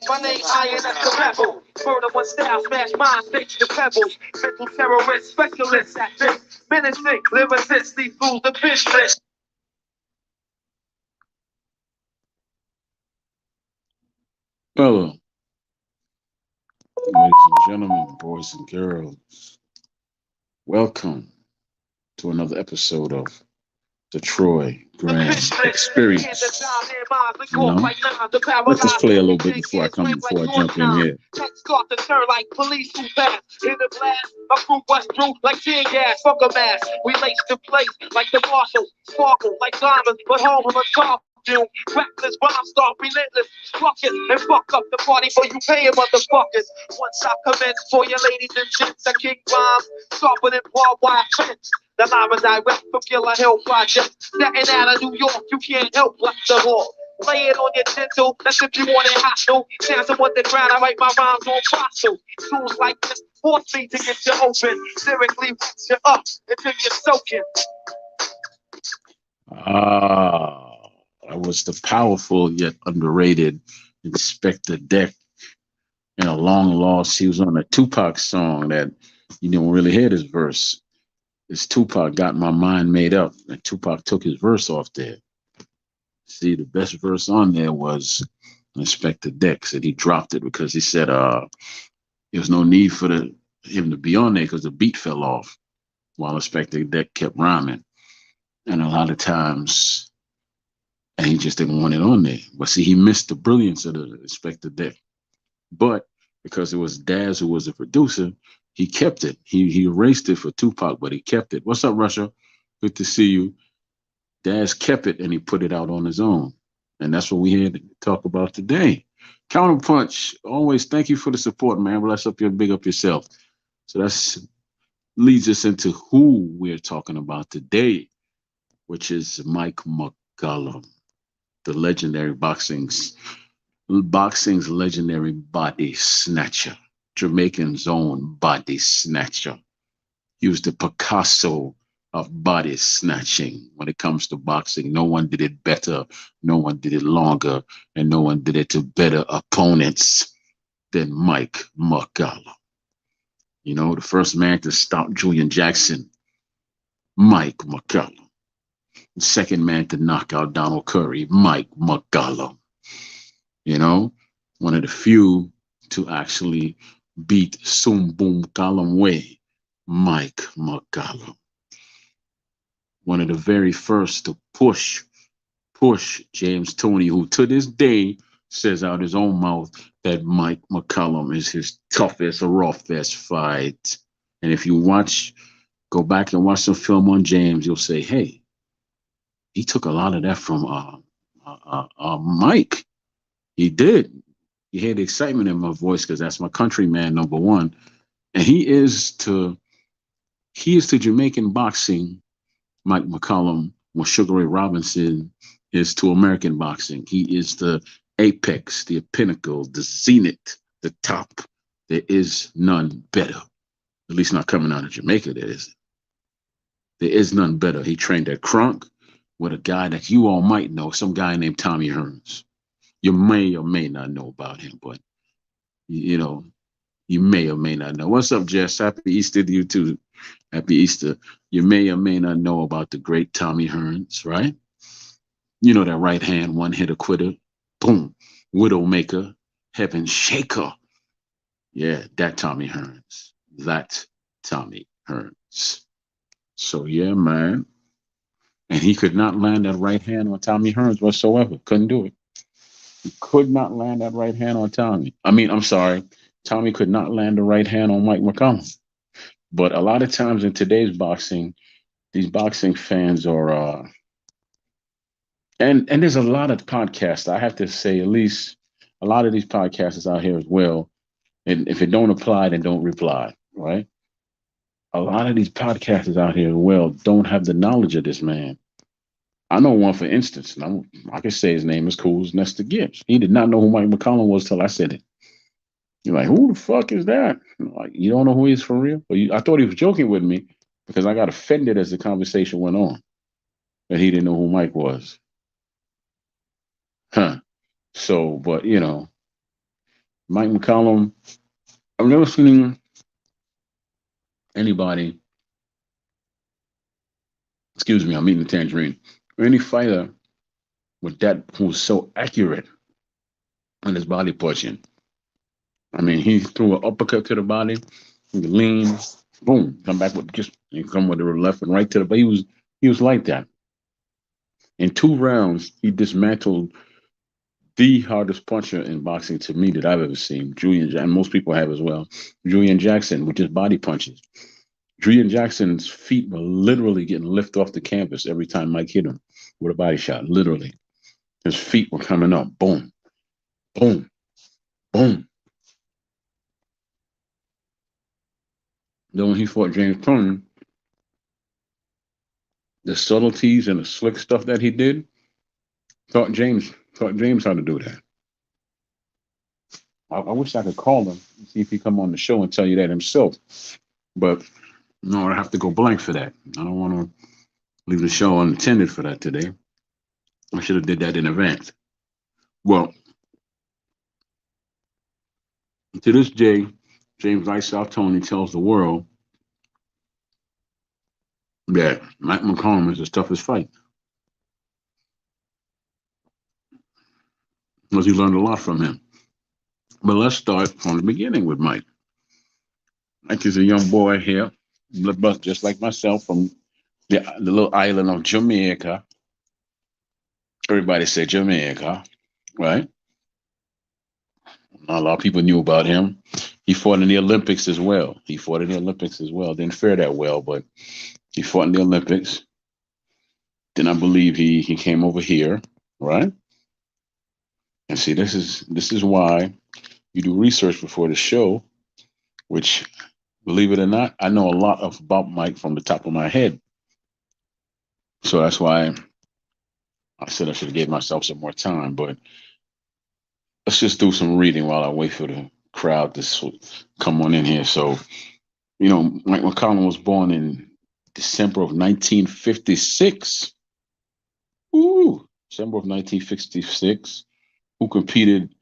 My name Iron as the rebel. Murder one style, smash minds, stakes the pebbles. Mental terrorist, specialist at this. Menacing, lyricist, these fools the business. Hello, ladies and gentlemen, boys and girls. Welcome to another episode of the Troy Graham Experience. You know, let this play a little bit before I jump in here. Start to turn like police who pass in the blast. My crew bust through like tear gas, fuck a mask. We lace the place like the marshals, sparkle like diamonds, but home of a top you. Reckless rhyme start relentless, fuck it and fuck up the party for you paying motherfuckers. Once I commence for your ladies and gents, I kick rhymes, sharper than barbed wire fence. The lava direct from Killer Hill Project. Stepping out of New York, you can't help but the hall. Lay it on your dental, that's if you want it hostile. Sounds of what the ground, I write my rhymes on fossil. Tools like this force me to get you open. Lyrically, wax you up until you're soaking. Ah, that was the powerful yet underrated Inspector Deck in a long lost. He was on a Tupac song that you don't really hear this verse. This Tupac got my mind made up, and Tupac took his verse off there. See, the best verse on there was Inspector Deck said he dropped it because he said there was no need for him to be on there because the beat fell off while Inspector Deck kept rhyming. And a lot of times, and he just didn't want it on there. But see, he missed the brilliance of the Inspector Deck. But because it was Daz who was the producer, he kept it. He erased it for Tupac, but he kept it. What's up, Russia? Good to see you. Daz kept it and he put it out on his own. And that's what we had to talk about today. Counterpunch, always thank you for the support, man. Bless up your big up yourself. So that's leads us into who we're talking about today, which is Mike McCallum, the legendary boxing's legendary body snatcher, Jamaican's own body snatcher. He was the Picasso of body snatching when it comes to boxing. No one did it better, no one did it longer, and no one did it to better opponents than Mike McCallum. You know, the first man to stop Julian Jackson, Mike McCallum. The second man to knock out Donald Curry, Mike McCallum. You know, one of the few to actually beat Sum Boom Callum Way, Mike McCallum. One of the very first to push James Toney, who to this day says out his own mouth that Mike McCallum is his toughest, roughest fight. And if you go back and watch some film on James, you'll say, hey, he took a lot of that from Mike. He did. You hear the excitement in my voice because that's my countryman number one, and he is to Jamaican boxing Mike McCallum what Sugar Ray Robinson is to American boxing. He is the apex, the pinnacle, the zenith, the top. There is none better. At least not coming out of Jamaica. There isn't. There is none better. He trained at Crunk with a guy that you all might know, some guy named Tommy Hearns. You may or may not know about him, but you know, you may or may not know. What's up, Jess? Happy Easter to you too. Happy Easter. You may or may not know about the great Tommy Hearns, right? You know that right hand one hitter quitter, boom, Widowmaker, Heaven Shaker. Yeah, that Tommy Hearns. That Tommy Hearns. So yeah, man. And he could not land that right hand on Tommy Hearns whatsoever. Couldn't do it. He could not land that right hand on Tommy. I'm sorry. Tommy could not land the right hand on Mike McCallum. But a lot of times in today's boxing, these boxing fans are and there's a lot of podcasts. I have to say, at least a lot of these podcasts out here as well. And if it don't apply, then don't reply, right? A lot of these podcasters out here as well don't have the knowledge of this man. I know one, for instance, and I can say his name is cool as Nestor Gibbs. He did not know who Mike McCallum was till I said it. You're like, who the fuck is that? Like, you don't know who he is for real? I thought he was joking with me because I got offended as the conversation went on that he didn't know who Mike was. Huh. So, but Mike McCallum, I've never seen anybody, excuse me, I'm eating a tangerine, or any fighter with that who's so accurate in his body punching. I mean, he threw an uppercut to the body, he lean, boom, come back with just and come with the left and right to the. But he was like that. In 2 rounds, he dismantled the hardest puncher in boxing to me that I've ever seen. Julian, and most people have as well. Julian Jackson with just body punches. Julian Jackson's feet were literally getting lifted off the canvas every time Mike hit him with a body shot. Literally, his feet were coming up. Boom, boom, boom. Then when he fought James Toney, the subtleties and the slick stuff that he did, taught James how to do that. I wish I could call him and see if he come on the show and tell you that himself. But no, I have to go blank for that. I don't want to leave the show unattended for that today. I should have did that in advance. Well, to this day, James Ice South Tony tells the world that Mike McCallum is his toughest fight because he learned a lot from him. But let's start from the beginning with Mike. Mike is a young boy here, just like myself, from the little island of Jamaica. Everybody said Jamaica, right? Not a lot of people knew about him. He fought in the Olympics as well. Didn't fare that well, but he fought in the Olympics. Then I believe he came over here, right? And see, this is why you do research before the show, which, believe it or not, I know a lot about Mike from the top of my head. So that's why I said I should have gave myself some more time. But let's just do some reading while I wait for the crowd to come on in here. So, Mike McCallum was born in December of 1956. Ooh, December of 1956. Who competed,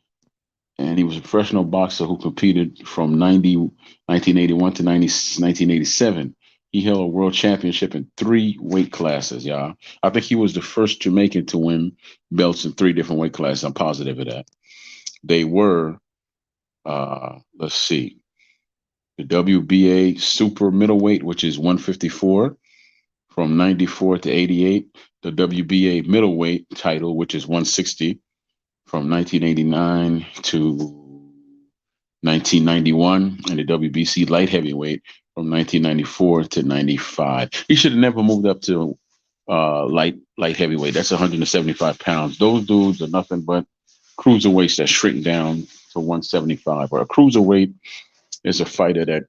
and he was a professional boxer who competed from 1981 to 1987. He held a world championship in 3 weight classes, y'all. I think he was the first Jamaican to win belts in 3 different weight classes. I'm positive of that. They were, let's see, the WBA super middleweight, which is 154 from 94 to 88. The WBA middleweight title, which is 160 from 1989 to 1991, and the WBC light heavyweight from 1994 to 95. He should have never moved up to light heavyweight. That's 175 pounds. Those dudes are nothing but cruiserweights that shrink down to 175. Or a cruiserweight is a fighter that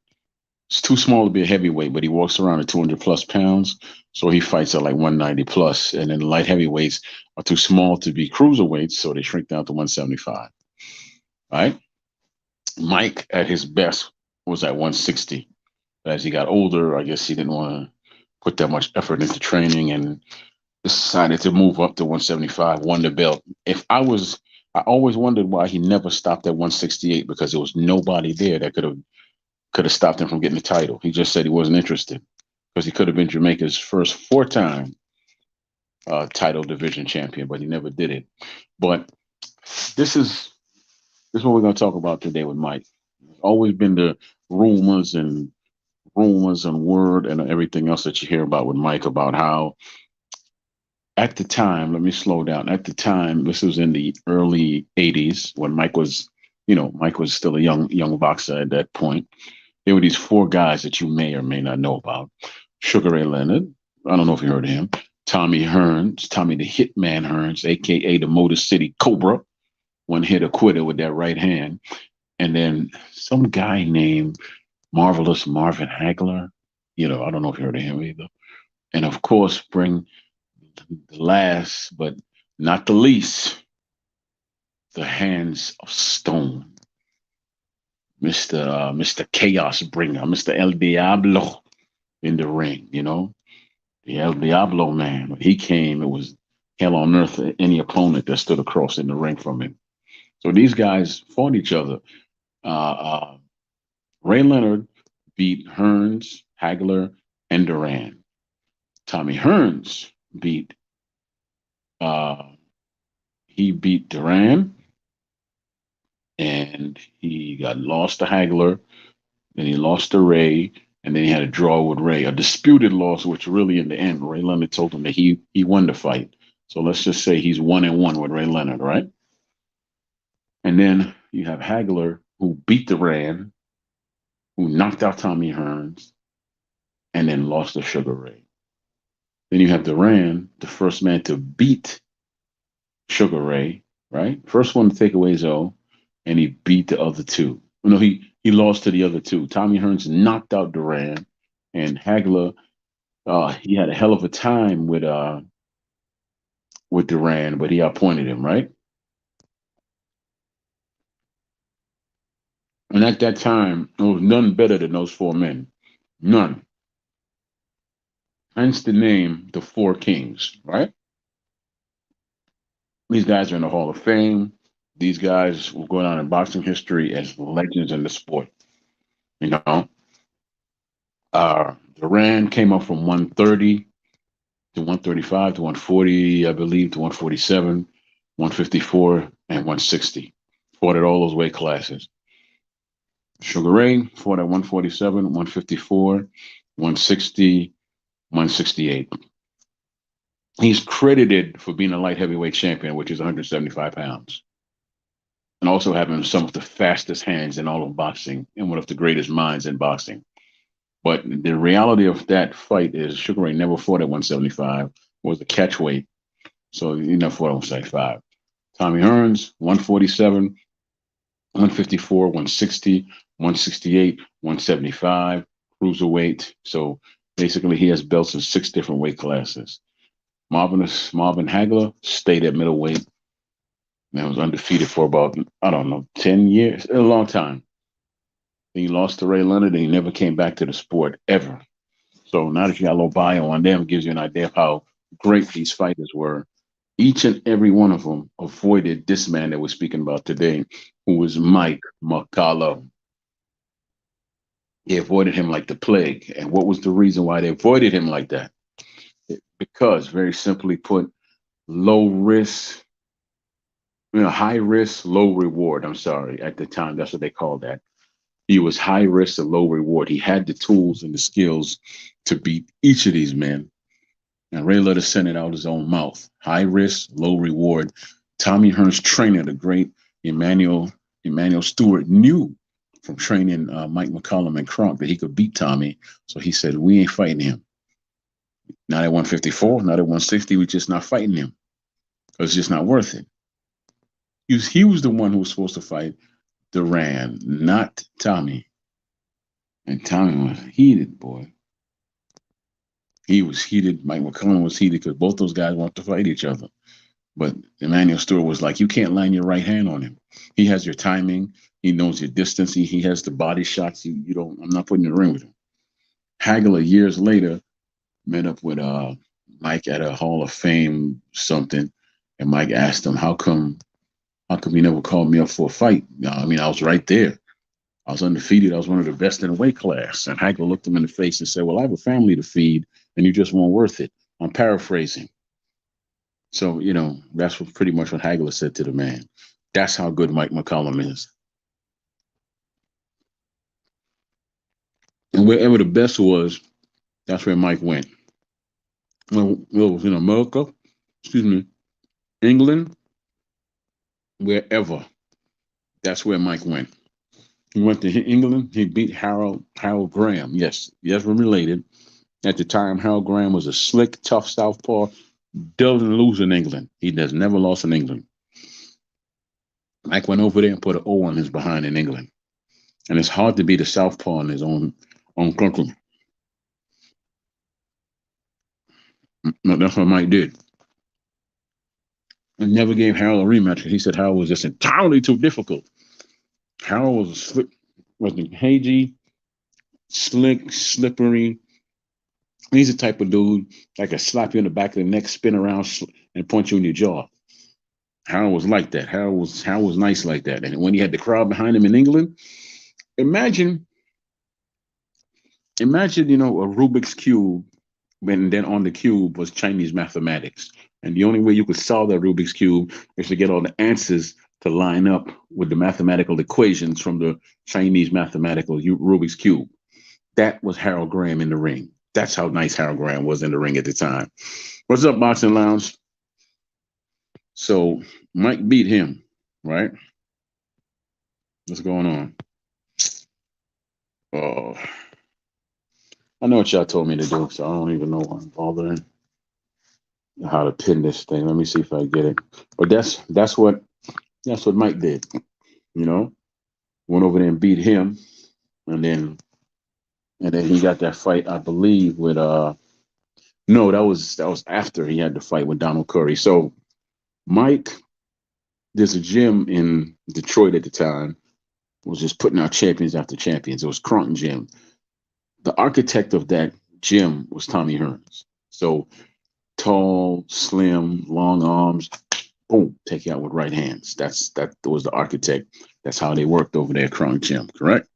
is too small to be a heavyweight, but he walks around at 200 plus pounds. So he fights at like 190 plus. And then light heavyweights are too small to be cruiserweights, so they shrink down to 175. All right. Mike at his best was at 160. But as he got older, I guess he didn't want to put that much effort into training and decided to move up to 175, won the belt. I always wondered why he never stopped at 168, because there was nobody there that could have stopped him from getting the title. He just said he wasn't interested because he could have been Jamaica's first 4-time title division champion, but he never did it. But this is what we're going to talk about today with Mike. There's always been the rumors and word and everything else that you hear about with Mike, about how at the time, let me slow down. At the time, this was in the early 80s when Mike was still a young boxer at that point. There were these 4 guys that you may or may not know about. Sugar Ray Leonard, I don't know if you heard of him. Tommy Hearns, Tommy the Hitman Hearns, a.k.a. the Motor City Cobra, one hit a quitter with that right hand. And then some guy named Marvelous Marvin Hagler. I don't know if you heard of him either. And of course, bring the last but not the least, the Hands of Stone. Mr. Chaos Bringer, Mr. El Diablo in the ring, the El Diablo man. When he came, it was hell on earth for any opponent that stood across in the ring from him. So these guys fought each other. Uh, Ray Leonard beat Hearns, Hagler, and Duran. Tommy Hearns beat uh, he beat Duran, and he got lost to Hagler. Then he lost to Ray, and then he had a draw with Ray, a disputed loss, which really in the end, Ray Leonard told him that he won the fight. So let's just say he's 1-1 with Ray Leonard, right? And then you have Hagler, who beat Duran, who knocked out Tommy Hearns, and then lost to Sugar Ray. Then you have Duran, the first man to beat Sugar Ray, right? First one to take away his O, and he beat the other two. No, he lost to the other two. Tommy Hearns knocked out Duran, and Hagler, he had a hell of a time with Duran, but he appointed him, right? And at that time, there was none better than those four men. None. Hence the name, the Four Kings, right? These guys are in the Hall of Fame. These guys will go down in boxing history as legends in the sport. You know, Duran came up from 130 to 135 to 140, I believe, to 147, 154, and 160. Fought at all those weight classes. Sugar Ray fought at 147, 154, 160, 168. He's credited for being a light heavyweight champion, which is 175 pounds, and also having some of the fastest hands in all of boxing and one of the greatest minds in boxing. But the reality of that fight is Sugar Ray never fought at 175. It was the catch weight. So he never fought at 175. Tommy Hearns, 147, 154, 160, 168, 175, cruiserweight. So basically he has belts in six different weight classes. Marvin Hagler stayed at middleweight and was undefeated for about, I don't know, 10 years, a long time. He lost to Ray Leonard and he never came back to the sport ever. So now that you got a little bio on them, it gives you an idea of how great these fighters were. Each and every one of them avoided this man that we're speaking about today, who was Mike McCallum. They avoided him like the plague. And what was the reason why they avoided him like that? Because, very simply put, low risk, high risk, low reward. I'm sorry, at the time, that's what they called that. He was high risk and low reward. He had the tools and the skills to beat each of these men. And Ray Leonard sent it out his own mouth. High risk, low reward. Tommy Hearns' trainer, the great Emmanuel Stewart, knew from training Mike McCallum and Kronk that he could beat Tommy. So he said, we ain't fighting him. Not at 154, not at 160. We're just not fighting him. It's just not worth it. He was the one who was supposed to fight Duran, not Tommy. And Tommy was heated, boy. He was heated. Mike McCallum was heated because both those guys wanted to fight each other. But Emmanuel Stewart was like, you can't line your right hand on him. He has your timing. He knows your distance. He has the body shots. You don't. I'm not putting in the ring with him. Hagler years later met up with Mike at a Hall of Fame something, and Mike asked him, how come you never called me up for a fight? I mean, I was right there. I was undefeated. I was one of the best in the weight class. And Hagler looked him in the face and said, well, I have a family to feed, and you just weren't worth it. I'm paraphrasing. So, that's pretty much what Hagler said to the man. That's how good Mike McCallum is. And wherever the best was, that's where Mike went. Well, it was in America, England, wherever. That's where Mike went. He went to England. He beat Harold Graham. Yes, we're related. At the time, Harold Graham was a slick, tough southpaw. Doesn't lose in England. He has never lost in England. Mike went over there and put an O on his behind in England. And it's hard to beat a southpaw in his own country. But that's what Mike did. And never gave Harold a rematch. He said Harold was just entirely too difficult. Harold was hazy, slick, slippery. He's the type of dude that can slap you in the back of the neck, spin around, and punch you in your jaw. Harold was like that. Harold was nice like that. And when he had the crowd behind him in England, imagine, imagine, a Rubik's cube, when then on the cube was Chinese mathematics. And the only way you could solve that Rubik's cube is to get all the answers to line up with the mathematical equations from the Chinese mathematical Rubik's cube. That was Harold Graham in the ring. That's how nice Harold Graham was in the ring at the time. What's up, Boxing Lounge? So Mike beat him, right? What's going on? Oh, I know what y'all told me to do, so I don't even know why I'm bothering how to pin this thing. Let me see if I get it. But that's what Mike did. You know, went over there and beat him, and then he got that fight, I believe, with no, that was after he had the fight with Donald Curry. So Mike, there's a gym in Detroit at the time, was just putting out champions after champions. It was Cronton Gym. The architect of that gym was Tommy Hearns. So tall, slim, long arms, boom, take you out with right hands. That was the architect. That's how they worked over there at Cronton Gym, correct?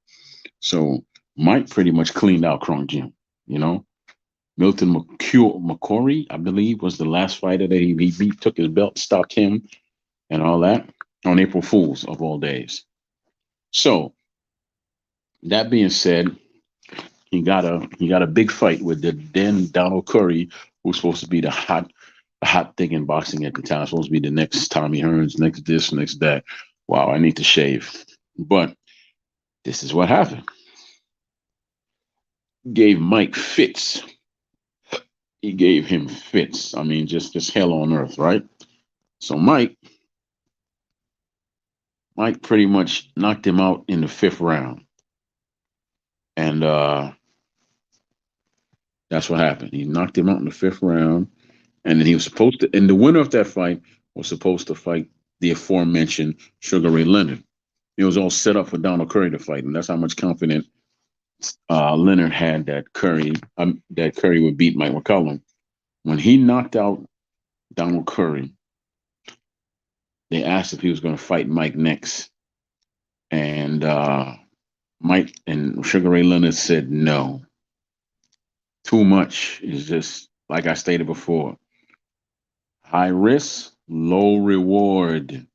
So Mike pretty much cleaned out Cronton Gym, you know. Milton McCory, I believe, was the last fighter that he beat, took his belt, stopped him, and all that on April Fools of all days. So that being said, he got a big fight with the then Donald Curry, who's supposed to be the hot thing in boxing at the time. Supposed to be the next Tommy Hearns, next this, next that. Wow, I need to shave. But this is what happened. Gave Mike fits. He gave him fits. I mean, just hell on earth, right? So Mike pretty much knocked him out in the fifth round. And that's what happened. He knocked him out in the fifth round. And then he was supposed to, and the winner of that fight was supposed to fight the aforementioned Sugar Ray Leonard. It was all set up for Donald Curry to fight, and that's how much confidence Leonard had that Curry would beat Mike McCallum. When he knocked out Donald Curry, they asked if he was going to fight Mike next, and Mike and Sugar Ray Leonard said no. Too much is just like I stated before. High risk, low reward.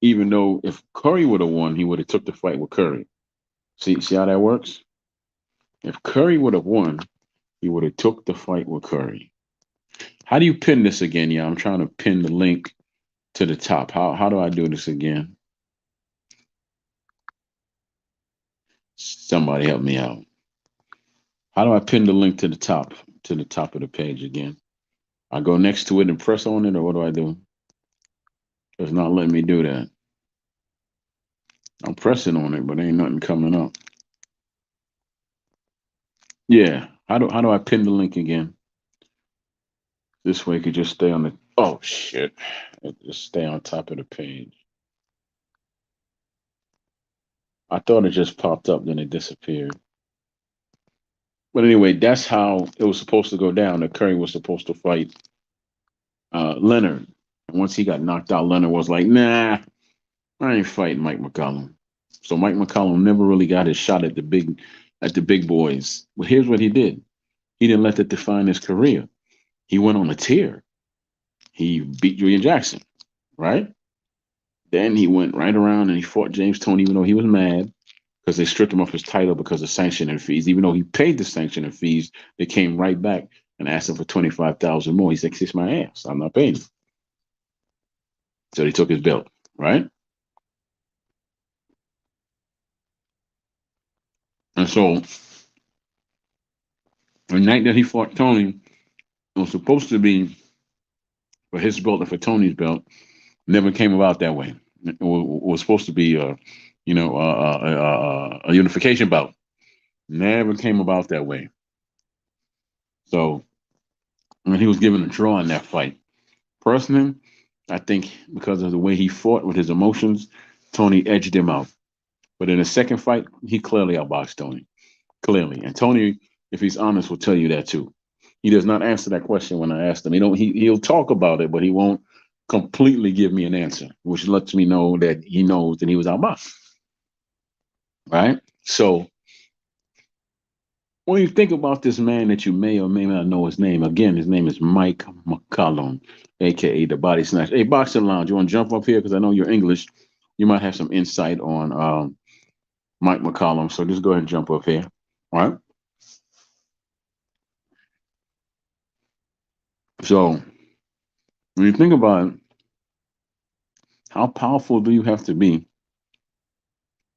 Even though if Curry would have won, he would have took the fight with Curry. See how that works? If Curry would have won, he would have took the fight with Curry. How do you pin this again? Yeah, I'm trying to pin the link to the top. How do I do this again? Somebody help me out. How do I pin the link to the top of the page again? I go next to it and press on it, or what do I do? It's not letting me do that. I'm pressing on it, but ain't nothing coming up. Yeah. How do I pin the link again? This way it could just stay on the oh shit. It just stay on top of the page. I thought it just popped up, then it disappeared. But anyway, that's how it was supposed to go down. That Curry was supposed to fight Leonard. And once he got knocked out, Leonard was like, nah, I ain't fighting Mike McCallum. So Mike McCallum never really got his shot at the big boys. But here's what he did. He didn't let that define his career. He went on a tear. He beat Julian Jackson, right? Then he went right around and he fought James Toney, even though he was mad because they stripped him off his title because of sanctioning fees. Even though he paid the sanctioning fees, they came right back and asked him for 25,000 more. He said, "Kiss my ass. I'm not paying." So they took his belt, right? And so the night that he fought Tony, it was supposed to be for his belt and for Tony's belt. Never came about that way. It was supposed to be, a unification bout. Never came about that way. So when he was given a draw in that fight, personally, I think because of the way he fought with his emotions, Tony edged him out. But in the second fight, he clearly outboxed Tony. Clearly. And Tony, if he's honest, will tell you that too. He does not answer that question when I ask him. He'll talk about it, but he won't completely give me an answer, which lets me know that he knows that he was outboxed, right? So when you think about this man that you may or may not know his name, again, his name is Mike McCallum, aka the Body Snatch. Hey, Boxing Lounge, you want to jump up here because I know you're English. You might have some insight on Mike McCallum. So just go ahead and jump up here. All right. So when you think about how powerful do you have to be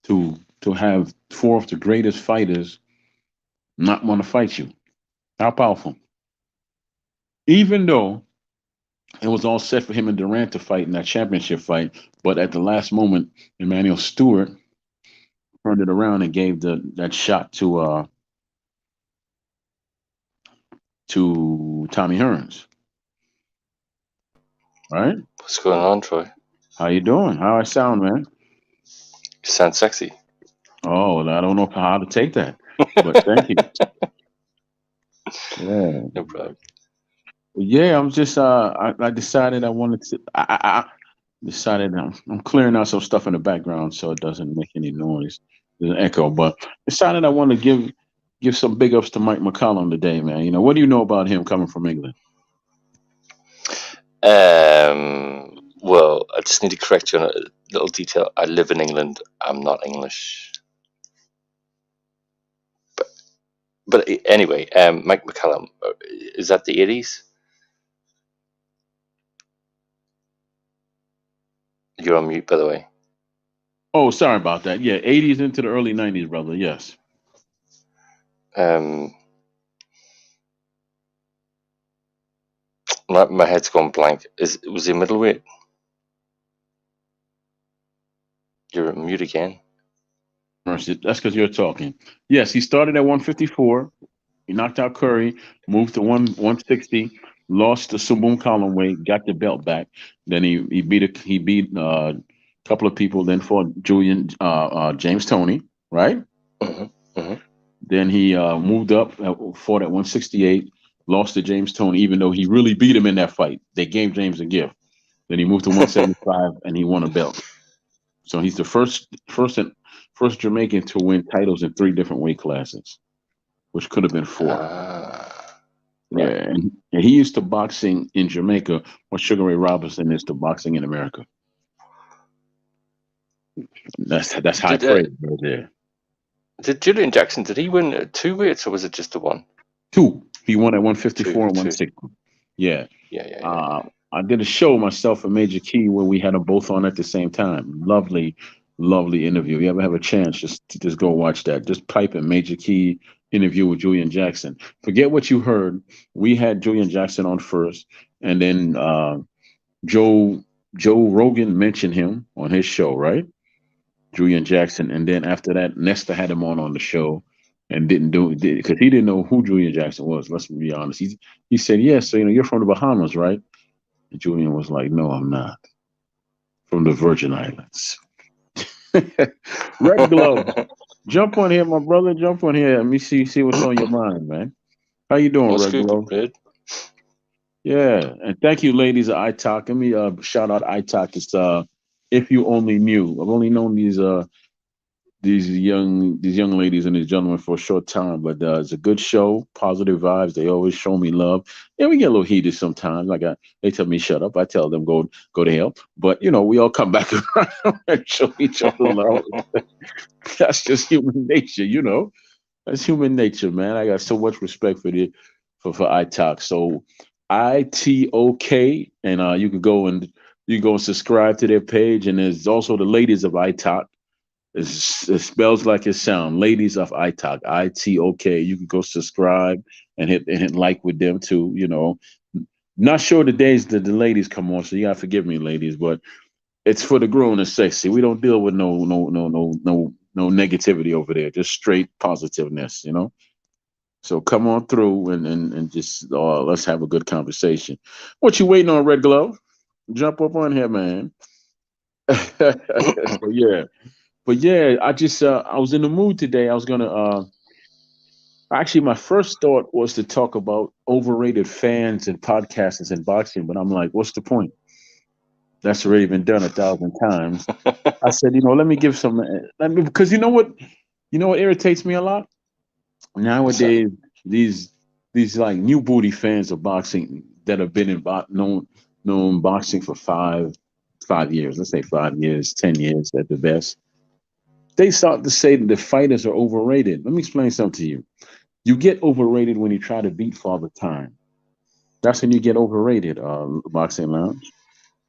to have four of the greatest fighters not want to fight you? How powerful? Even though it was all set for him and Durant to fight in that championship fight, but at the last moment, Emmanuel Stewart turned it around and gave that shot to Tommy Hearns. Right? What's going on, Troy? How you doing? How I sound, man? You sound sexy. Oh, I don't know how to take that, but thank you. Yeah, No problem. yeah. I'm just I decided I wanted to. I decided I'm clearing out some stuff in the background so it doesn't make any noise. There's an echo, but decided I want to give some big ups to Mike McCallum today, man. You know, what do you know about him coming from England? Well, I just need to correct you on a little detail. I live in England. I'm not English. But anyway, Mike McCallum, is that the 80s? You're on mute, by the way. Oh, sorry about that. Yeah, 80s into the early 90s, brother. Yes. My head's gone blank. Was he middleweight? You're on mute again. Mercy. That's because you're talking. Yes, he started at 154. He knocked out Curry, moved to 160, lost to Suboom Collinway, got the belt back. Then he beat a couple of people. Then fought Julian James Toney, right? Mm-hmm. Then he moved up, fought at 168, lost to James Toney, even though he really beat him in that fight. They gave James a gift. Then he moved to 175 and he won a belt. So he's the first Jamaican to win titles in three different weight classes, which could have been four. Right. Yeah, and he used to boxing in Jamaica what Sugar Ray Robinson is to boxing in America. That's high praise right there. Did Julian Jackson, did he win two weights or was it just the one? Two. He won at 154 and 160. Yeah. Yeah. I did a show myself and Major Key where we had them both on at the same time. Lovely, lovely interview. You ever have a chance, just go watch that. Just type in Major Key interview with Julian Jackson. Forget what you heard. We had Julian Jackson on first, and then Joe Rogan mentioned him on his show, right? Julian Jackson, and then after that, Nesta had him on the show, and didn't do it because he didn't know who Julian Jackson was. Let's be honest. He said, "Yes, so you're from the Bahamas, right?" And Julian was like, "No, I'm not. From the Virgin Islands." Red Glove, jump on here, my brother. Jump on here. Let me see what's on your mind, man. How you doing, What's Red good, Glove? Red? Yeah, and thank you, ladies of iTalk. Let me shout out iTalk. It's if you only knew. I've only known these young ladies and these gentlemen for a short time, but it's a good show, positive vibes. They always show me love. Yeah, we get a little heated sometimes. They tell me shut up. I tell them go to hell. But we all come back around and show each other love. That's just human nature. That's human nature, man. I got so much respect for iTalk. So ITOK, and you can go and subscribe to their page. And there's also the ladies of iTalk. It spells like it sounds. Ladies of iTalk, ITOK. You can go subscribe and hit like with them too. Not sure the days that the ladies come on, so you gotta forgive me, ladies, but it's for the grown and sexy. We don't deal with no negativity over there. Just straight positiveness. So come on through and just let's have a good conversation. What you waiting on, Red Glove? Jump up on here, man. So yeah. But yeah, I was in the mood today. I was gonna actually my first thought was to talk about overrated fans and podcasters and boxing, but I'm like, what's the point? That's already been done 1,000 times. I said, let me give some, because you know what irritates me a lot So, nowadays. These like new booty fans of boxing that have been known boxing for 5 years, let's say 5 years, 10 years at the best. They start to say that the fighters are overrated. Let me explain something to you. You get overrated when you try to beat Father Time. That's when you get overrated, boxing lounge.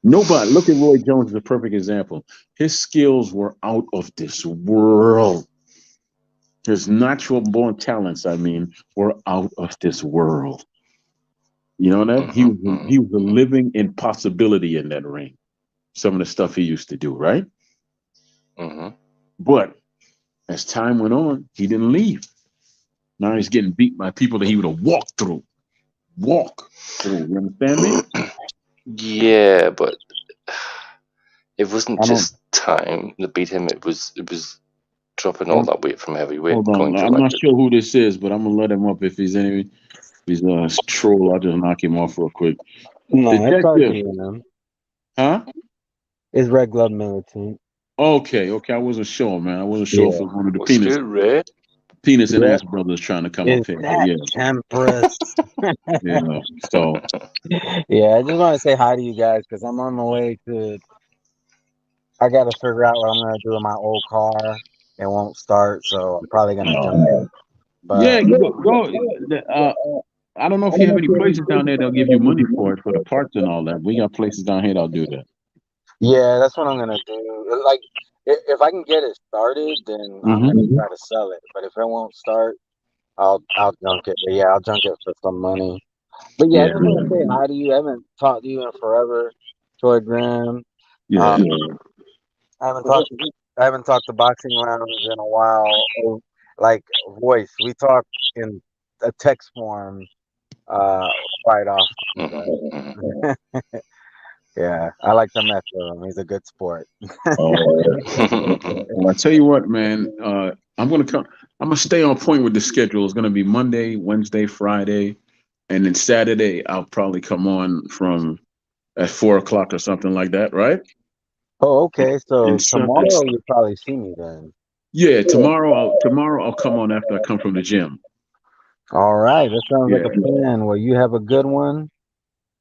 Nobody, look at Roy Jones as a perfect example. His skills were out of this world. His natural born talents, I mean, were out of this world. You know that he hmm was he was a living impossibility in that ring. Some of the stuff he used to do, right? hmm But as time went on, he didn't leave. Now he's getting beat by people that he would have walked through. Walk through. You understand me? Yeah, but it wasn't I don't. just time that beat him. It was dropping all Hold, that weight from heavyweight, hold going on. to I'm like not sure who this is, but I'm gonna let him up if he's any. If he's a troll. I'll just knock him off real quick. No, it's Detective, RGM. huh? It's Red Glove Militant. Okay, okay. I wasn't sure, man. I wasn't sure if it Yeah. was one of the what's good, Ray? penis and Yep. ass brothers trying to come Is up here. But that yeah, Temperance? yeah. So Yeah, I just want to say hi to you guys because I'm on my way to. I got to figure out what I'm going to do with my old car. It won't start, so I'm probably going to jump um, in. yeah, But go. I don't know if you have any places down there that'll give you money for it for the parts and all that. We got places down here that'll do that. yeah, that's what I'm going to do. Like, if I can get it started, then I'm going to Hmm. try to sell it. But if it won't start, I'll junk it. But yeah, I'll junk it for some money. But yeah, I Yeah, just want to say hi to you. I haven't talked to you in forever, Troy Graham. yeah. Um, I haven't talked. I haven't talked to Boxing Lounge in a while. Oh, like voice, we talk in a text form uh, quite often. hmm hmm But yeah, I like to mess with him. He's a good sport. Oh, well, I tell you what, man. I'm gonna come. I'm gonna stay on point with the schedule. It's gonna be Monday, Wednesday, Friday, and then Saturday. I'll probably come on from at 4 o'clock or something like that, right? Oh, okay. And So Sunday. tomorrow you'll probably see me then. Yeah, tomorrow I'll come on after I come from the gym. All right, that sounds like Yeah. a plan. Well, you have a good one.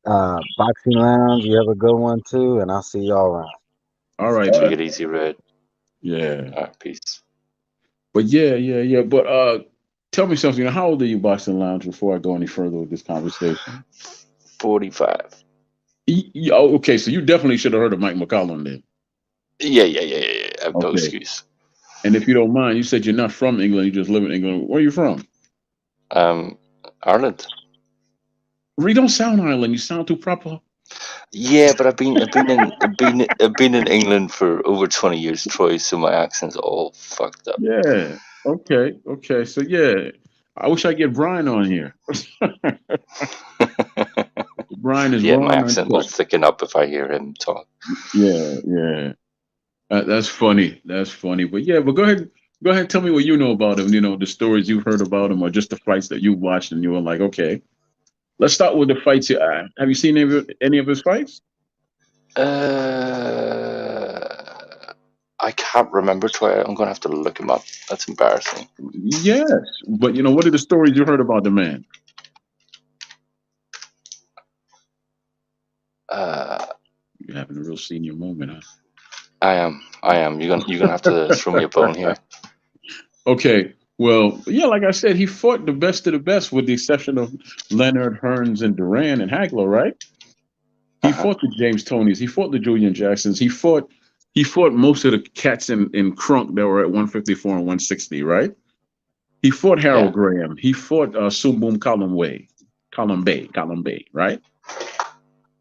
Boxing Lounge, you have a good one too, and I'll see y'all around. All right, Take man. it easy, Red. Yeah. All right, peace. But yeah. But tell me something. How old are you, Boxing Lounge? Before I go any further with this conversation. 45. Oh, okay, so you definitely should have heard of Mike McCallum then. Yeah. I have no Okay. excuse. And if you don't mind, you said you're not from England. You just live in England. Where are you from? Um, Ireland. You don't sound Ireland. You sound too proper. Yeah, but I've been in England for over 20 years, Troy. So my accent's all fucked up. Yeah. Okay. So yeah, I wish I get Brian on here. Brian is Yeah, my raw and accent will uncut. thicken up if I hear him talk. Yeah. That's funny. That's funny. But yeah, but go ahead. Go ahead. Tell me what you know about him. The stories you've heard about him, or just the fights that you watched, and you were like, okay. Let's start with the fights. Have you seen any of his fights? Uh, I can't remember, Troy. I'm gonna have to look him up. That's embarrassing. Yes, but what are the stories you heard about the man? Uh, You're having a real senior moment, huh? I am. You're gonna have to throw me a bone here. Okay. Well, yeah, like I said, he fought the best of the best, with the exception of Leonard, Hearns, and Duran and Hagler, right? Uh He huh. fought the James Tonys. He fought the Julian Jacksons. He fought most of the cats in Crunk that were at 154 and 160, right? He fought Yeah. Harold Graham. He fought Boom Column Bay, right?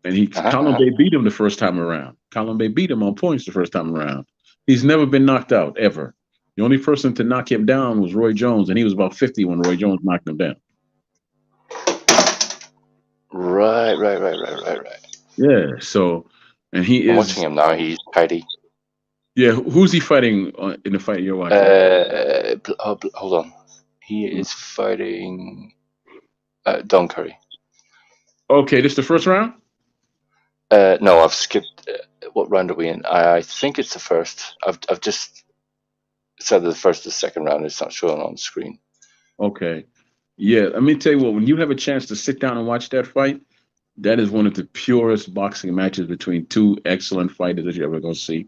And Colin Uh Bay beat him the first time around. Colin Bay beat him on points the first time around. He's never been knocked out ever. The only person to knock him down was Roy Jones, and he was about 50 when Roy Jones knocked him down. Right. Yeah. So, and he I'm watching is. him now. He's tidy. Yeah. Who's he fighting in the fight you're watching? Hold on. He is fighting Don Curry. Okay, this the first round. No, I've skipped. What round are we in? I think it's the first. I've just said the first or second round. It's not showing on the screen. Okay. Yeah, let me tell you what, when you have a chance to sit down and watch that fight, that is one of the purest boxing matches between two excellent fighters that you're ever going to see.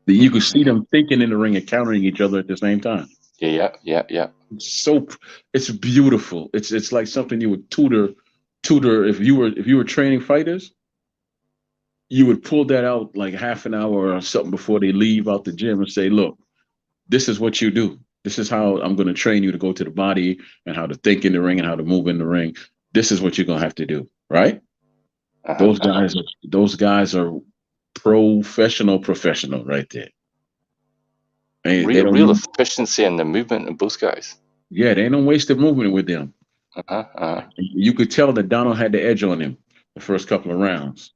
You can see them thinking in the ring and countering each other at the same time. Yeah. So it's beautiful. It's like something you would tutor if you were training fighters, you would pull that out like half an hour or something before they leave out the gym and say, look, this is what you do. This is how I'm going to train you to go to the body and how to think in the ring and how to move in the ring. This is what you're going to have to do, right? Those guys are professional right there. And they Real don't, efficiency in the movement of both guys. yeah, they don't waste the movement with them. You could tell that Donald had the edge on him the first couple of rounds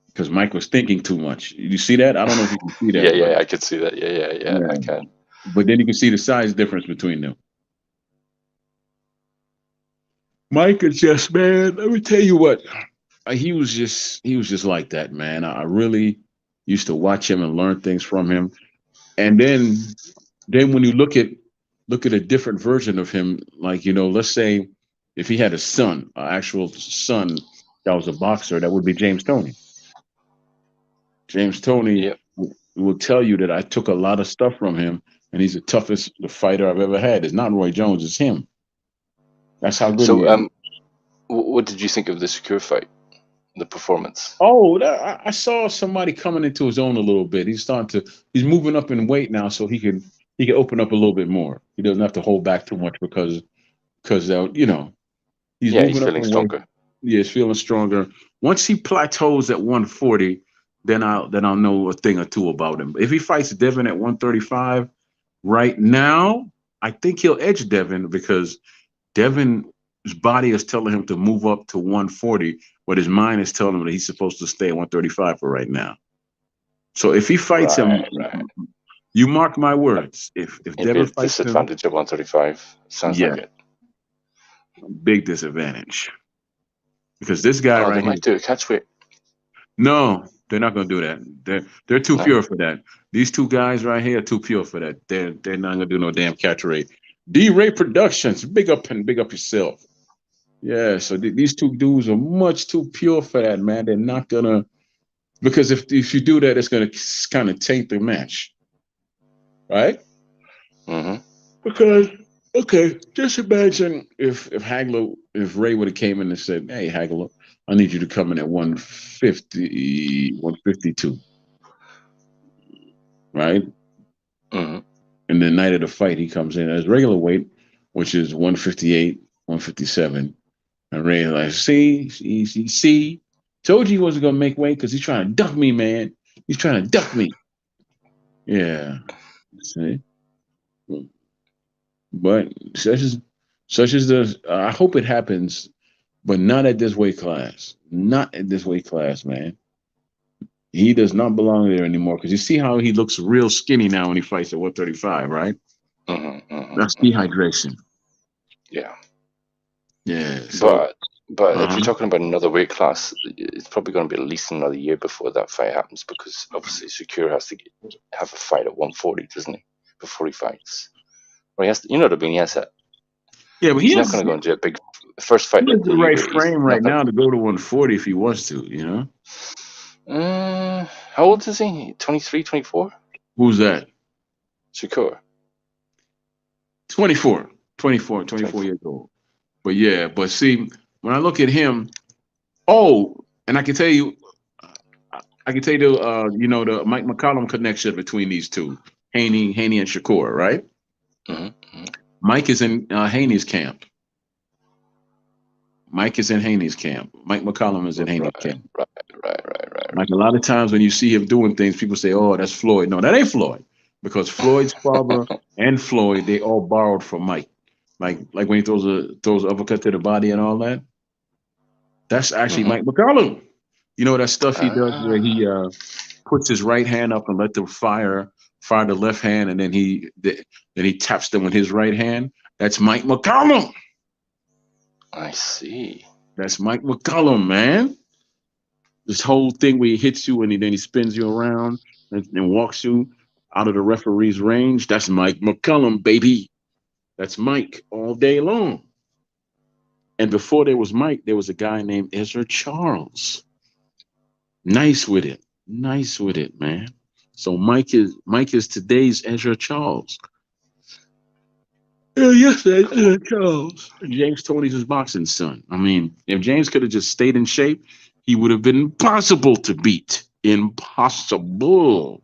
because Mike was thinking too much. You see that? I don't know if you can see that. Yeah, I could see that. Yeah, I can. But then you can see the size difference between them. Mike is just, man, let me tell you what. He was just like that, man. I really used to watch him and learn things from him. And then when you look at a different version of him, like, let's say if he had a son, an actual son that was a boxer, that would be James Toney. James Toney will tell you that I took a lot of stuff from him, and he's the toughest fighter I've ever had. It's not Roy Jones, it's him. That's how good he is. What did you think of the Secure fight? The performance? Oh, I saw somebody coming into his own a little bit. He's moving up in weight now, so he can open up a little bit more. He doesn't have to hold back too much because he's moving he's up feeling in stronger. weight. Yeah, he's feeling stronger. Once he plateaus at 140, then I'll know a thing or two about him. If he fights Devin at 135 right now, I think he'll edge Devin because Devin's body is telling him to move up to 140, but his mind is telling him that he's supposed to stay at 135 for right now. So if he fights him, you mark my words. If Devin fights disadvantage at 135, sounds like it. Big disadvantage. Because this guy right here, they might do a catch weight. No, they're not going to do that. They're too pure for that. These two guys right here are too pure for that. They're not going to do no damn catch weight. D-Ray Productions, big up yourself. Yeah, so these two dudes are much too pure for that, man. They're not gonna, because if you do that, it's gonna kind of taint the match, right? Because just imagine if Ray would have came in and said, "Hey, Hagler, I need you to come in at 150, 152, right?" And the night of the fight, he comes in at his regular weight, which is 158, 157. And Ray's like, see, told you he wasn't gonna make weight because he's trying to duck me, man. He's trying to duck me. Yeah. See? But such as the I hope it happens, but not at this weight class. Not at this weight class, man. He does not belong there anymore because you see how he looks real skinny now when he fights at 135, right? That's dehydration. Yeah. Yeah. So, but if you're talking about another weight class, it's probably going to be at least another year before that fight happens because obviously Secure has to have a fight at 140, doesn't he? Before he fights. Or he has to, you know what I mean? He has that. Yeah, but he's not going to go into a big first fight. He has the right frame right now to go to 140 if he wants to, How old is he? 23, 24? Who's that? Shakur. 24 years old. But yeah, but see, when I look at him, and I can tell you the Mike McCallum connection between these two, Haney and Shakur, right? Mike is in Haney's camp. Mike is in Haney's camp. Mike McCallum is in Haney's camp. Right. Like a lot of times when you see him doing things, people say, "Oh, that's Floyd." No, that ain't Floyd, because Floyd's father and Floyd, they all borrowed from Mike. Like when he throws uppercut to the body and all that. That's actually Mike McCallum. You know that stuff he does where he puts his right hand up and let them fire the left hand, and then he taps them with his right hand. That's Mike McCallum. I see. That's Mike McCallum, man. This whole thing where he hits you and then he spins you around and walks you out of the referee's range. That's Mike McCallum, baby. That's Mike all day long. And before there was Mike, there was a guy named Ezra Charles. Nice with it. Nice with it, man. So Mike is today's Ezra Charles. Yes, Ezra Charles. James Tony's his boxing son. I mean, if James could have just stayed in shape, he would have been impossible to beat. Impossible.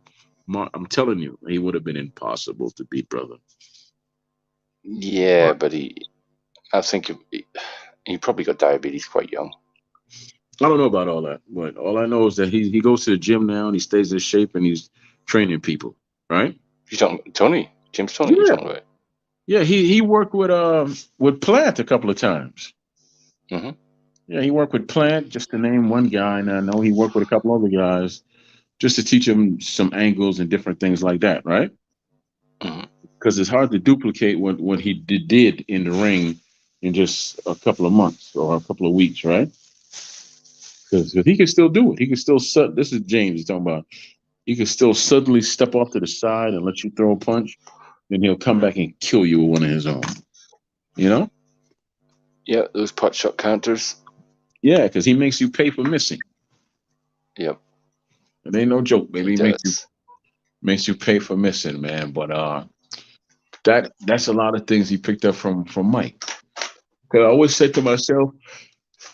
I'm telling you, he would have been impossible to beat, brother. Yeah, but I think he probably got diabetes quite young. I don't know about all that, but all I know is that he goes to the gym now and he stays in shape and he's training people, right? You talking Tony? James Tony? You Yeah, talking about? yeah. He worked with Plant a couple of times. Mm-hmm. Yeah, he worked with Plant, just to name one guy, and I know he worked with a couple other guys just to teach him some angles and different things like that, right? Mm-hmm. Because it's hard to duplicate what he did in the ring in just a couple of months or a couple of weeks, right? Because he can still do it. He can still. This is James he's talking about. He can still suddenly step off to the side and let you throw a punch, then he'll come back and kill you with one of his own. You know? Yeah, those pot shot counters. Yeah, because he makes you pay for missing. Yep, It ain't no joke, baby. he He does. makes you pay for missing, man. But that's a lot of things he picked up from Mike. Because I always said to myself,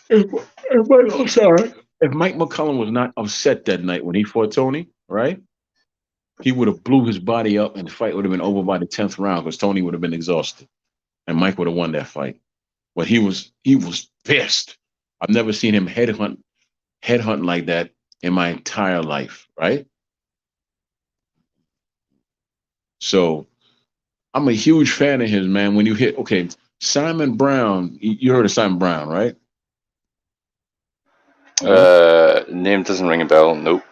I'm sorry, if Mike McCallum was not upset that night when he fought Tony, right? He would have blew his body up and the fight would have been over by the 10th round because Tony would have been exhausted and Mike would have won that fight. But he was pissed. I've never seen him headhunt like that in my entire life, right? So I'm a huge fan of his, man. When you hit, okay, Simon Brown, you heard of Simon Brown, right? Hello? Name doesn't ring a bell. Nope.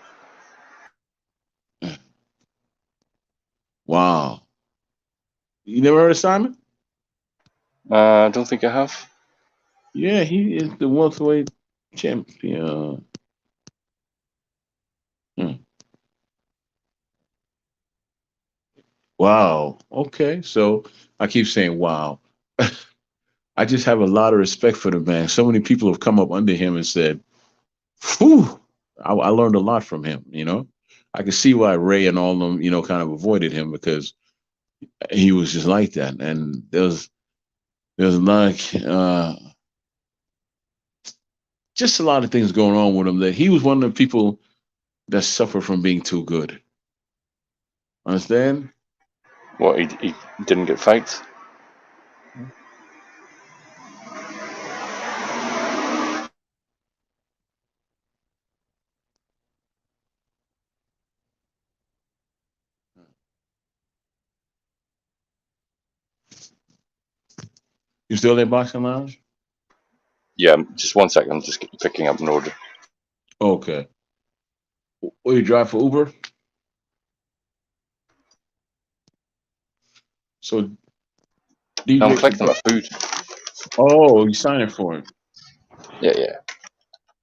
Wow. You never heard of Simon? I don't think I have. Yeah, he is the welterweight champion. Hmm. Wow. Okay. So I keep saying wow. I just have a lot of respect for the man. So many people have come up under him and said, whew, I learned a lot from him, you know. I can see why Ray and all of them, kind of avoided him because he was just like that. And there's like just a lot of things going on with him that he was one of the people that suffer from being too good. Understand? What, he didn't get fights? You still there, Boxing Lounge? Yeah, just 1 second. I'm just picking up an order. Okay. Will you drive for Uber? So I'm DJ. collecting my food. Oh, you signing for him. Yeah.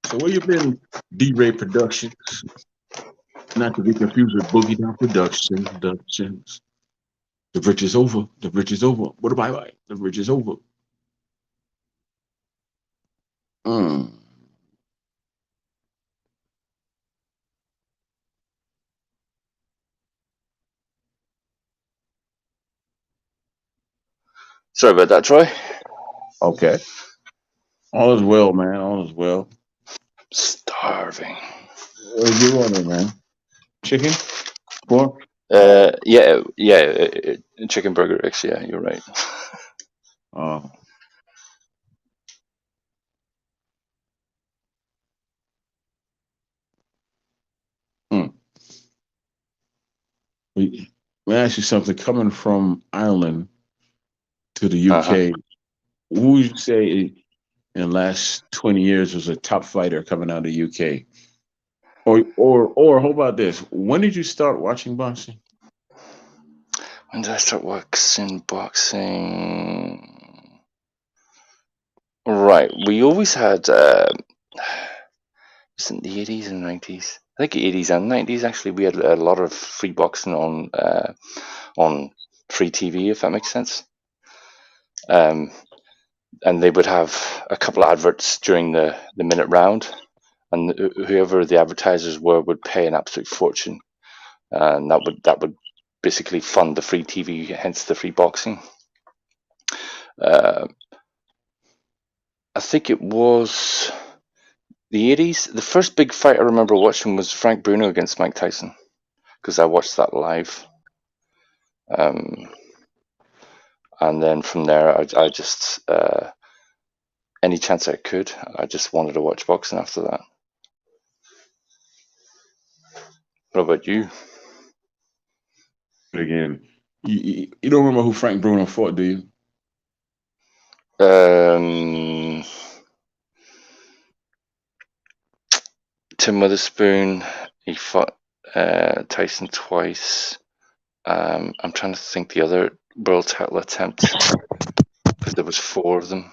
So where you been, D-Ray Productions? Not to be confused with Boogie Down Productions. The bridge is over. The bridge is over. What about I? The bridge is over. Mm. Sorry about that, Troy. Okay. All is well, man. All is well. Starving. What did you order, man? Chicken? Pork? Yeah. Chicken burger X. Yeah, you're right. Oh. Mm. Let me ask you something. Coming from Ireland to the Uh-huh. UK, who would you say in the last 20 years was a top fighter coming out of the UK? Or how about this? When did you start watching boxing? When did I start watching boxing? Right, we always had was it the 80s and 90s? I think 80s and 90s actually. We had a lot of free boxing on free TV, if that makes sense. And they would have a couple of adverts during the minute round, and whoever the advertisers were would pay an absolute fortune, and that would basically fund the free TV, hence the free boxing. I think it was the 80s. The first big fight I remember watching was Frank Bruno against Mike Tyson, because I watched that live. And then from there, I just any chance I could, I just wanted to watch boxing after that. What about you? Again, you don't remember who Frank Bruno fought, do you? Tim Witherspoon. He fought Tyson twice. I'm trying to think the other world title attempt, because there was 4 of them,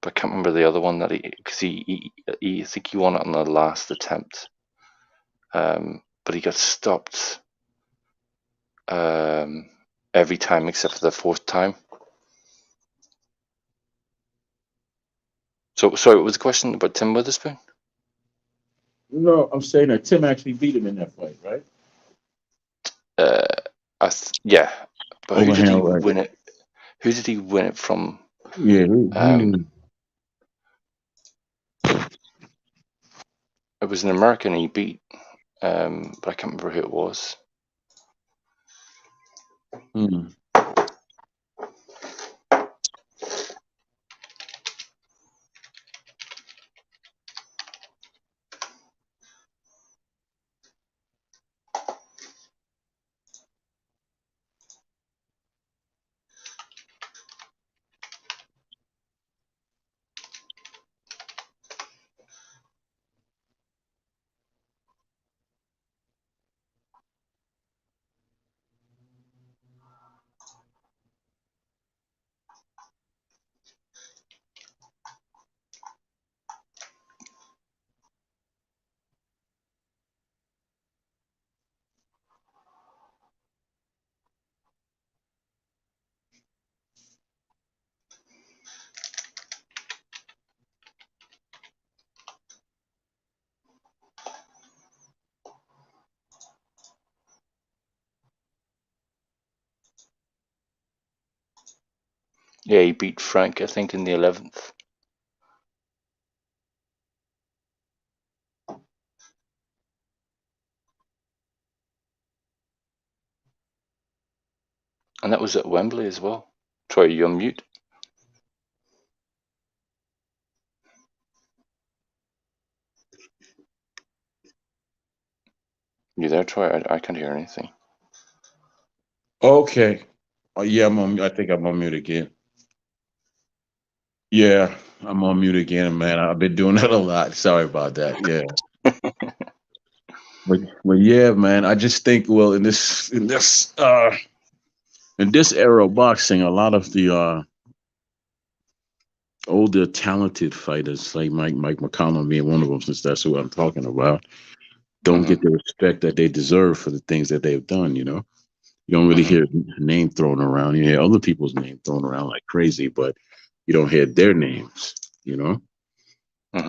but I can't remember the other one that because he I think he won it on the last attempt, but he got stopped every time except for the 4th time. So sorry, what was the question about Tim Witherspoon? No, I'm saying that Tim actually beat him in that fight, right? Yeah, but who did he Overhand, right? win it? Who did he win it from? Yeah, It was an American he beat, but I can't remember who it was. Yeah, he beat Frank, I think, in the 11th. And that was at Wembley as well. Troy, you on mute? You there, Troy? I can't hear anything. Okay. Oh yeah, I think I'm on mute again. Yeah, I'm on mute again, man. I've been doing that a lot. Sorry about that. Yeah. But yeah, man, I just think, well, in this era of boxing, a lot of the older talented fighters like Mike McCallum being one of them, since that's what I'm talking about, don't get the respect that they deserve for the things that they've done, you know. You don't really hear name thrown around. You hear other people's name thrown around like crazy, but you don't hear their names, you know.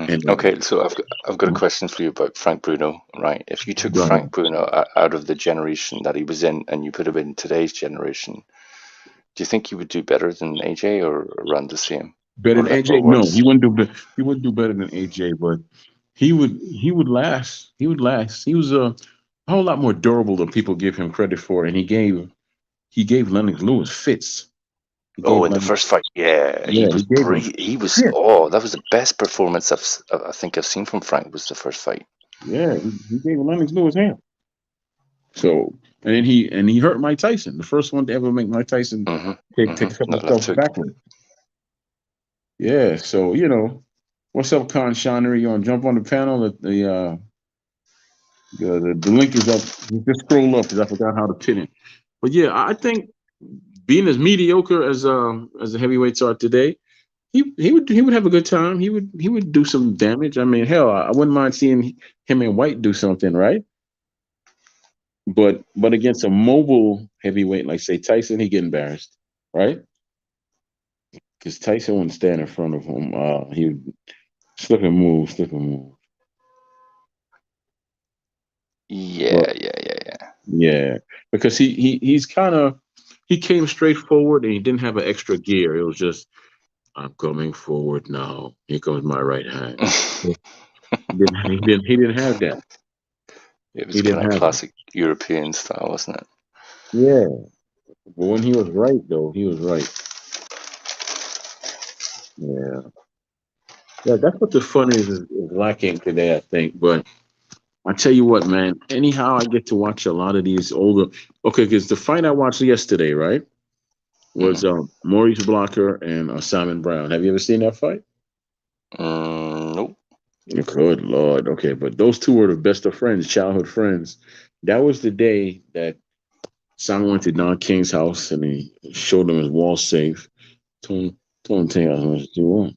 And Okay, so I've got a question for you about Frank Bruno, right? If you took Frank Bruno out of the generation that he was in and you put him in today's generation, do you think he would do better than AJ or around the same? better Or, than or AJ? No, worse? he wouldn't do better than AJ, but he would last. He would last. He was a whole lot more durable than people give him credit for, and he gave Lennox Lewis fits. He Oh, gave in the Lennox, first fight, yeah, he yeah, he was gave him. he was. Yeah, Oh, that was the best performance I think I've seen from Frank. Was the first fight. yeah, he gave Lennox Lewis hand. So and he hurt Mike Tyson, the first one to ever make Mike Tyson take a couple of That left steps hook. backward. Yeah, so what's up, Con Shinery? You want to jump on the panel? The link is up. Just scroll up because I forgot how to pin it. But yeah, I think being as mediocre as the heavyweights are today, he would have a good time. He would do some damage. I mean, hell, I wouldn't mind seeing him and White do something, right? But against a mobile heavyweight like say Tyson, he get embarrassed, right? Because Tyson wouldn't stand in front of him. He would slip and move. But Yeah, yeah, yeah, yeah. yeah, because he's kind of he came straight forward and he didn't have an extra gear. It was just I'm coming forward now. Here comes my right hand. He didn't have that. It was He kind didn't of have it. classic European style, wasn't it? Yeah, but when he was right though, he was right. Yeah, yeah. That's what the fun is lacking today, I think. But I tell you what, man. Anyhow, I get to watch a lot of these older. Okay, because the fight I watched yesterday, right, was Hmm. Maurice Blocker and Simon Brown. Have you ever seen that fight? Nope. Good Lord. Okay, but those two were the best of friends, childhood friends. That was the day that Simon went to Don King's house and he showed him his wall safe. Told him, take out how much you want.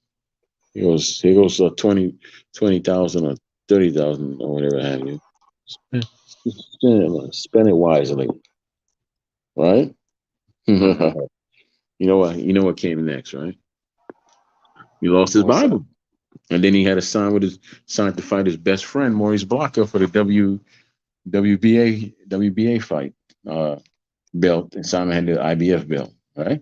He goes 20,000 or 30,000 or whatever have you. Spend, spend it wisely, right? Hmm. You know what came next, right? He lost his What's that? Bible. And then he had to sign to fight his best friend, Maurice Blocker, for the WBA fight belt, and Simon had the IBF belt, right?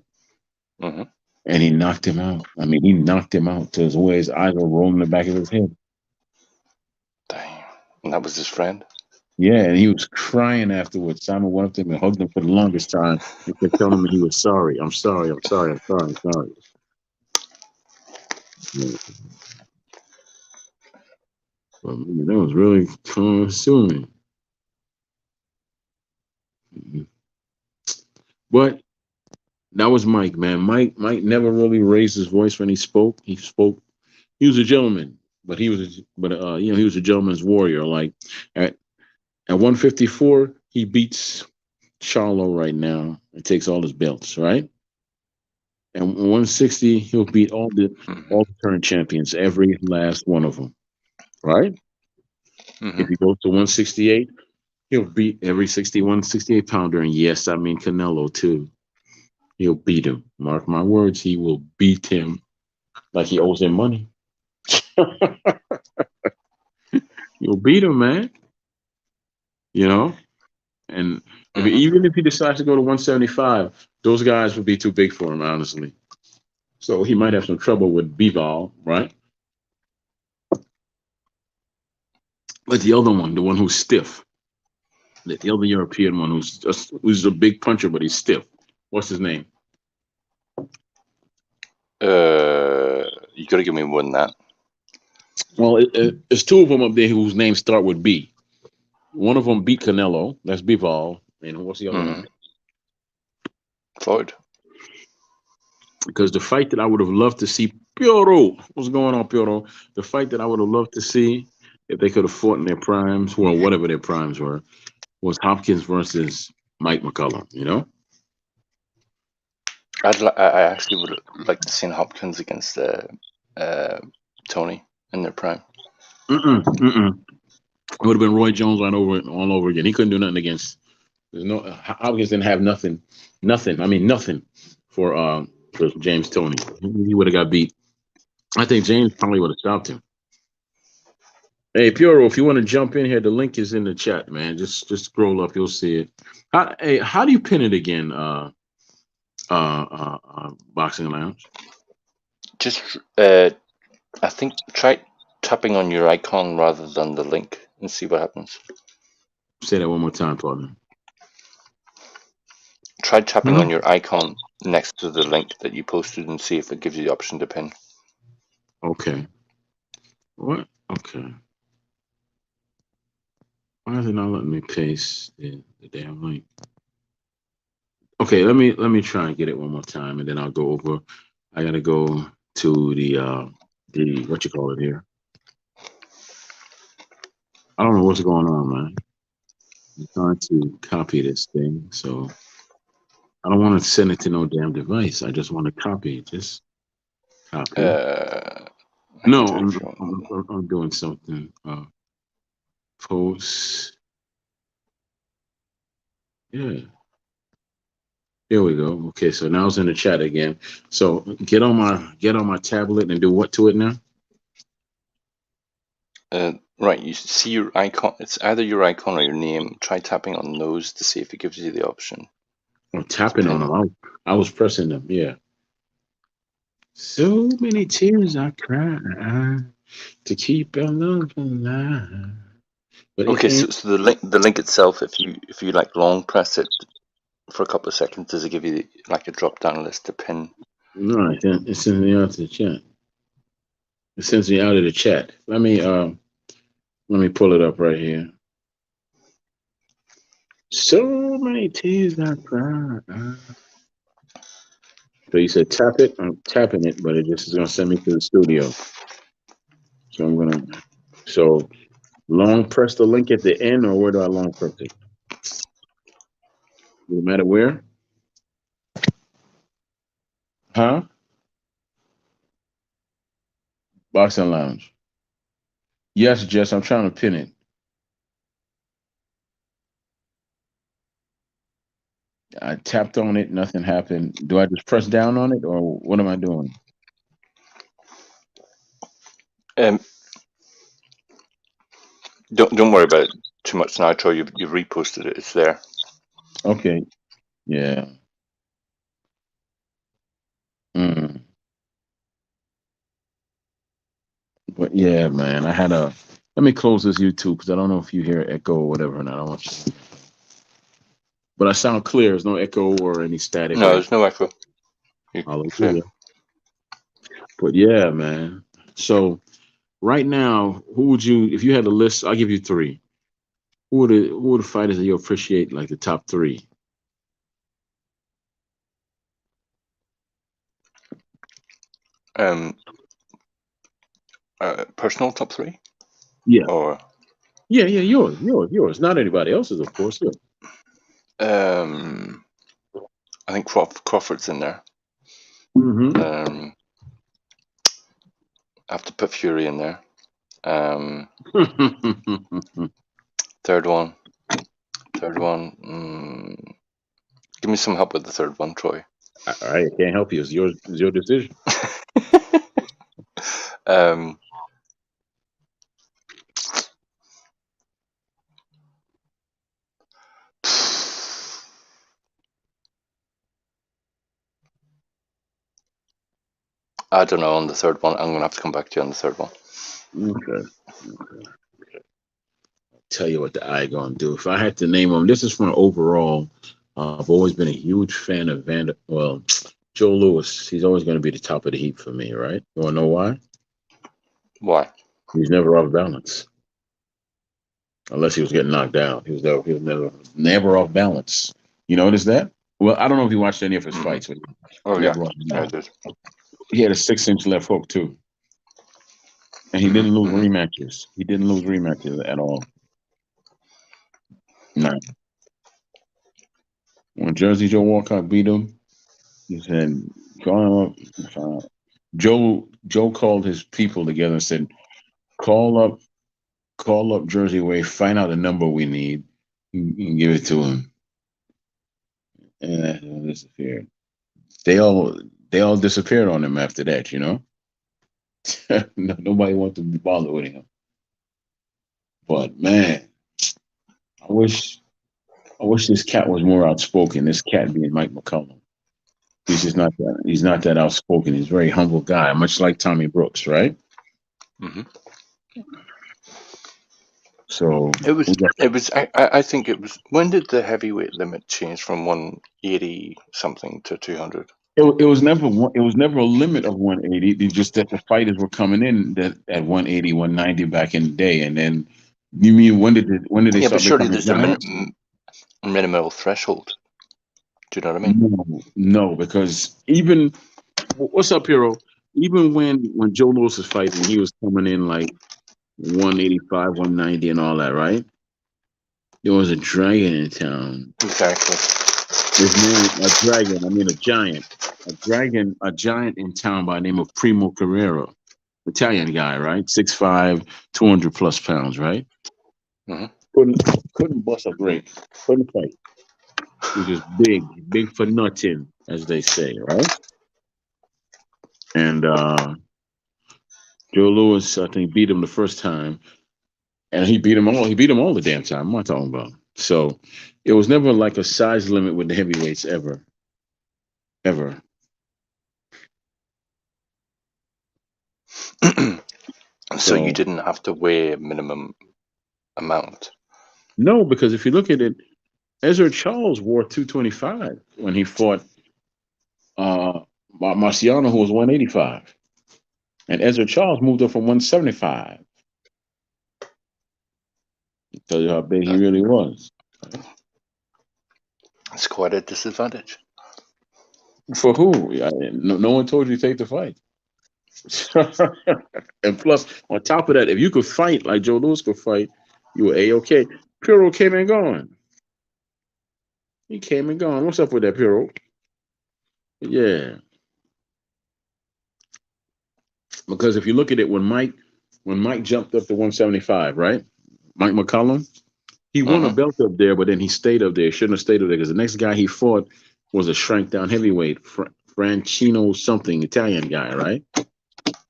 Hmm. And he knocked him out. I mean, he knocked him out to where his eyes were rolling in the back of his head. Damn. And that was his friend? Yeah, and he was crying afterwards. Simon went up to him and hugged him for the longest time and kept telling him he was sorry. I'm sorry. I'm sorry. I'm sorry. I'm sorry. Yeah, but man, that was really consuming. But that was Mike, man. Mike never really raised his voice when he spoke. He spoke. He was a gentleman, but he was a gentleman's warrior. Like at at 154, he beats Charlo right now and takes all his belts, right? And 160, he'll beat Hmm. all the current champions, every last one of them, right? Hmm. If he goes to 168, he'll beat every 61, 68 pounder. And yes, I mean Canelo too. He'll beat him. Mark my words, he will beat him like he owes him money. He'll beat him, man. You know? And Hmm. even if he decides to go to 175, those guys would be too big for him, honestly. So he might have some trouble with Bivol, right? But the other one, the one who's stiff, the other European one who's a big puncher, but he's stiff. What's his name? You got to give me more than that. Well, it's two of them up there whose names start with B. One of them beat Canelo. That's Bivol. And what's the other one? Hmm. Floyd. Because the fight that I would have loved to see, Pioro, what's going on, Pioro? The fight that I would have loved to see if they could have fought in their primes, well, whatever their primes were, was Hopkins versus Mike McCallum. You know? I actually would like to see Hopkins against uh, Tony in their prime. Mm-mm, mm-mm. It would have been Roy Jones all over again. He couldn't do nothing against. There's no Hopkins didn't have nothing, nothing. I mean nothing for James Tony. He would have got beat. I think James probably would have stopped him. Hey Puro, if you want to jump in here, the link is in the chat, man. Just scroll up, you'll see it. How do you pin it again? Boxing Lounge. Just, I think, try tapping on your icon rather than the link and see what happens. Say that one more time, partner. Try tapping Hmm? on your icon next to the link that you posted and see if it gives you the option to pin. Okay. What? Okay. Why is it not letting me paste the damn link? Okay, let me try and get it one more time, and then I'll go over. I gotta go to the what you call it here. I don't know what's going on, man. I'm trying to copy this thing, so I don't want to send it to no damn device. I just want to copy it. Just Copy. I No, can do it if you want. I'm doing something. Post. Yeah. Here we go. Okay, so now it's in the chat again. So get on my tablet and do what to it now? Right, you see your icon. It's either your icon or your name. Try tapping on those to see if it gives you the option. I'm tapping on pin. them. I was pressing them. Yeah. So many tears I cried to keep our love alive. But Okay, it ain't. so the link itself, if you like long press it for a couple of seconds, does it give you like a drop down list to pin? No, it sends me out to the chat. It sends me out of the chat. Let me pull it up right here. So many tears I cried. So you said tap it. I'm tapping it, but it just is gonna send me to the studio. So long press the link at the end, or where do I long press it? No matter where? Huh? Boxing Lounge. Yes, Jess, I'm trying to pin it. I tapped on it, nothing happened. Do I just press down on it, or what am I doing? Don't worry about it too much now, Troy. You've reposted it. It's there. Okay. Yeah. But yeah, man, let me close this YouTube because I don't know if you hear echo or whatever, and I don't want you. But I sound clear. There's no echo or any static. No, there's no echo. Hallelujah. But yeah, man. So right now, who would you, if you had a list, I'll give you three. Who are the fighters that you appreciate, like the top three? Personal top three? Yeah. Or yeah, yours. Not anybody else's, of course. Yours. I think Crawford's in there. Mm-hmm. I have to put Fury in there. Third one. Give me some help with the third one, Troy. All right, I can't help you. It's your decision. I don't know on the third one. I'm going to have to come back to you on the third one. Okay. I'll tell you what the eye gonna do. If I had to name them, this is from overall. I've always been a huge fan of Joe Louis. He's always going to be the top of the heap for me, right? You want to know why? Why? He's never off balance. Unless he was getting knocked down. He was never off balance. You notice that? Well, I don't know if you watched any of his fights. But yeah, I did. He had a 6-inch left hook too. And he didn't lose rematches. He didn't lose rematches at all. No. When Jersey Joe Walcott beat him, he said, Joe called his people together and said, call up Jersey Way, find out the number we need, and give it to him. And that's when disappeared. They all disappeared on him after that, you know. Nobody wanted to be bothered with him. But man, I wish this cat was more outspoken. This cat being Mike McCallum. He's just not that. He's not that outspoken. He's a very humble guy, much like Tommy Brooks, right? Mm-hmm. So it was. I think it was. When did the heavyweight limit change from 180 something to 200? It was never a limit of 180. It's just that the fighters were coming in at 180, 190 back in the day, and then you mean when did they start but surely becoming there's giants? a minimal threshold. Do you know what I mean? No, because even what's up, Hero? Even when Joe Louis was fighting, he was coming in like 185, 190, and all that, right? There was a dragon in town. Exactly. His name, a dragon. I mean, a giant. a giant in town by the name of Primo Carrera, Italian guy, right? 6'5", 200 plus pounds, right? Hmm. Couldn't bust a grape, couldn't fight. He was just big for nothing, as they say, right? And Joe Louis, I think, beat him the first time, and he beat him all. He beat him all the damn time. I'm not talking about. So it was never like a size limit with the heavyweights ever, ever. So you So didn't have to weigh a minimum amount. no, because if you look at it, Ezra Charles wore 225 when he fought Marciano, who was 185, and Ezra Charles moved up from 175. Tell you how big he Uh, really was. It's quite a disadvantage. For who? No one told you to take the fight. And plus, on top of that, if you could fight like Joe Louis could fight, you were A-OK. Puro came and gone. He came and gone. What's up with that, Puro? Yeah, because if you look at it, when Mike jumped up to 175, right? Mike McCallum, he won a Hmm. belt up there, but then he stayed up there. Shouldn't have stayed up there because the next guy he fought was a shrank down heavyweight, Francino something, Italian guy, right?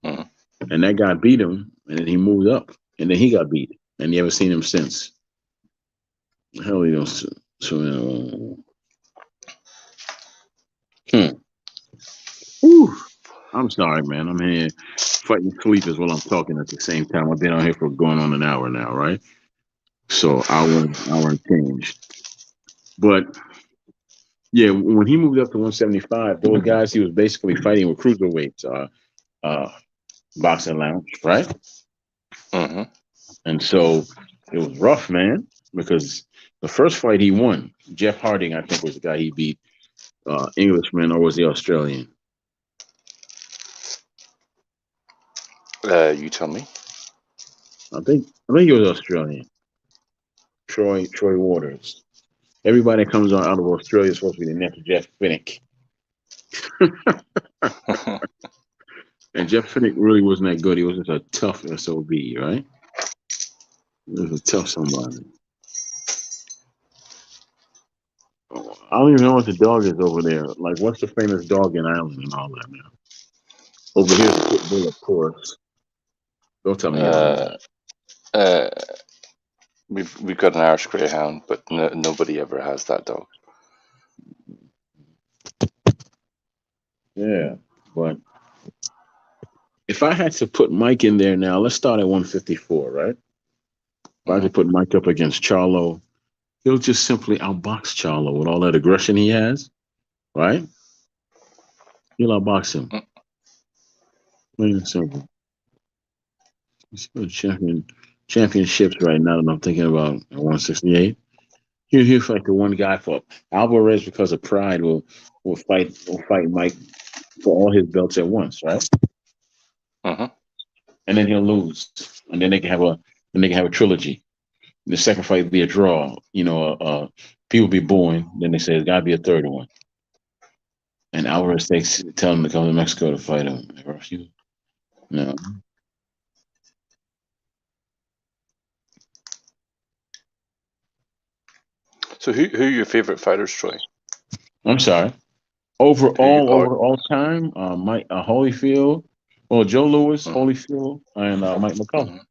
Hmm. And that guy beat him, and then he moved up, and then he got beat, and you ever seen him since? Hell, you know. Hmm. Whew. I'm sorry, man. I'm here fighting sleep as well. I'm talking at the same time. I've been on here for going on an hour now, right? So hour and change. But yeah, when he moved up to 175, those guys he was basically fighting with cruiserweights, uh, boxing lounge, right? Hmm. And so it was rough, man, because the first fight he won, Jeff Harding, I think was the guy he beat, Englishman, or was he Australian? You tell me. I think he was Australian. Troy Waters. Everybody that comes on out of Australia is supposed to be the next Jeff Finnick. And Jeff Finnick really wasn't that good. He was just a tough SOB, right? He was a tough somebody. I don't even know what the dog is over there. Like, what's the famous dog in Ireland and all that now? Over here's a pit bull, of course. Don't tell me you don't know. uh, uh, we've got an Irish Greyhound, but nobody ever has that dog. Yeah, but if I had to put Mike in there now, let's start at 154, right? If I had Hmm. to put Mike up against Charlo, he'll just simply outbox Charlo with all that aggression he has, right? He'll outbox him. Plain and simple. He's got championships right now that I'm thinking about at 168. He'll fight the one guy for Alvarez because of pride will fight Mike for all his belts at once, right? Hmm. And then he'll lose, and then they can have a trilogy. The second fight be a draw. People be booing. Then they say it's got to be a third one. And Alvarez tell him to come to Mexico to fight him. No, So who are your favorite fighters, Troy? I'm sorry. Who you, or Overall time, Mike Holyfield, well, Joe Louis, Mhm. Holyfield, and Mike McCallum. Mhm.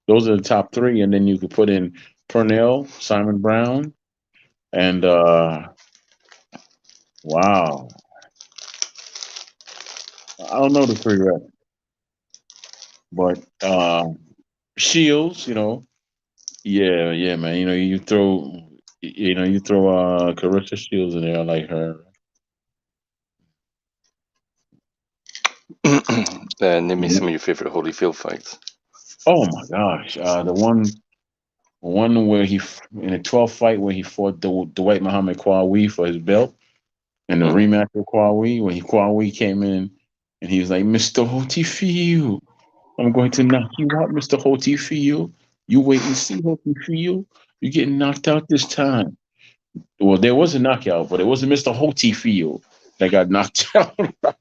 Those are the top three, and then you could put in Purnell, Simon Brown, and wow, I don't know the three rest, but Shields, yeah, yeah, man. You throw Carissa Shields in there. I like her. Name me Yeah. some of your favorite Holyfield fights. Oh my gosh, the one where in a 12th fight where he fought Dwight Muhammad Kwawi for his belt, and the Hmm. rematch with Kwawi when Kwawi came in and he was like, "Mr. Holyfield, I'm going to knock you out, Mr. Holyfield. You wait and see, Holyfield. You're getting knocked out this time." Well, there was a knockout, but it wasn't Mr. Holyfield. that got knocked out, right?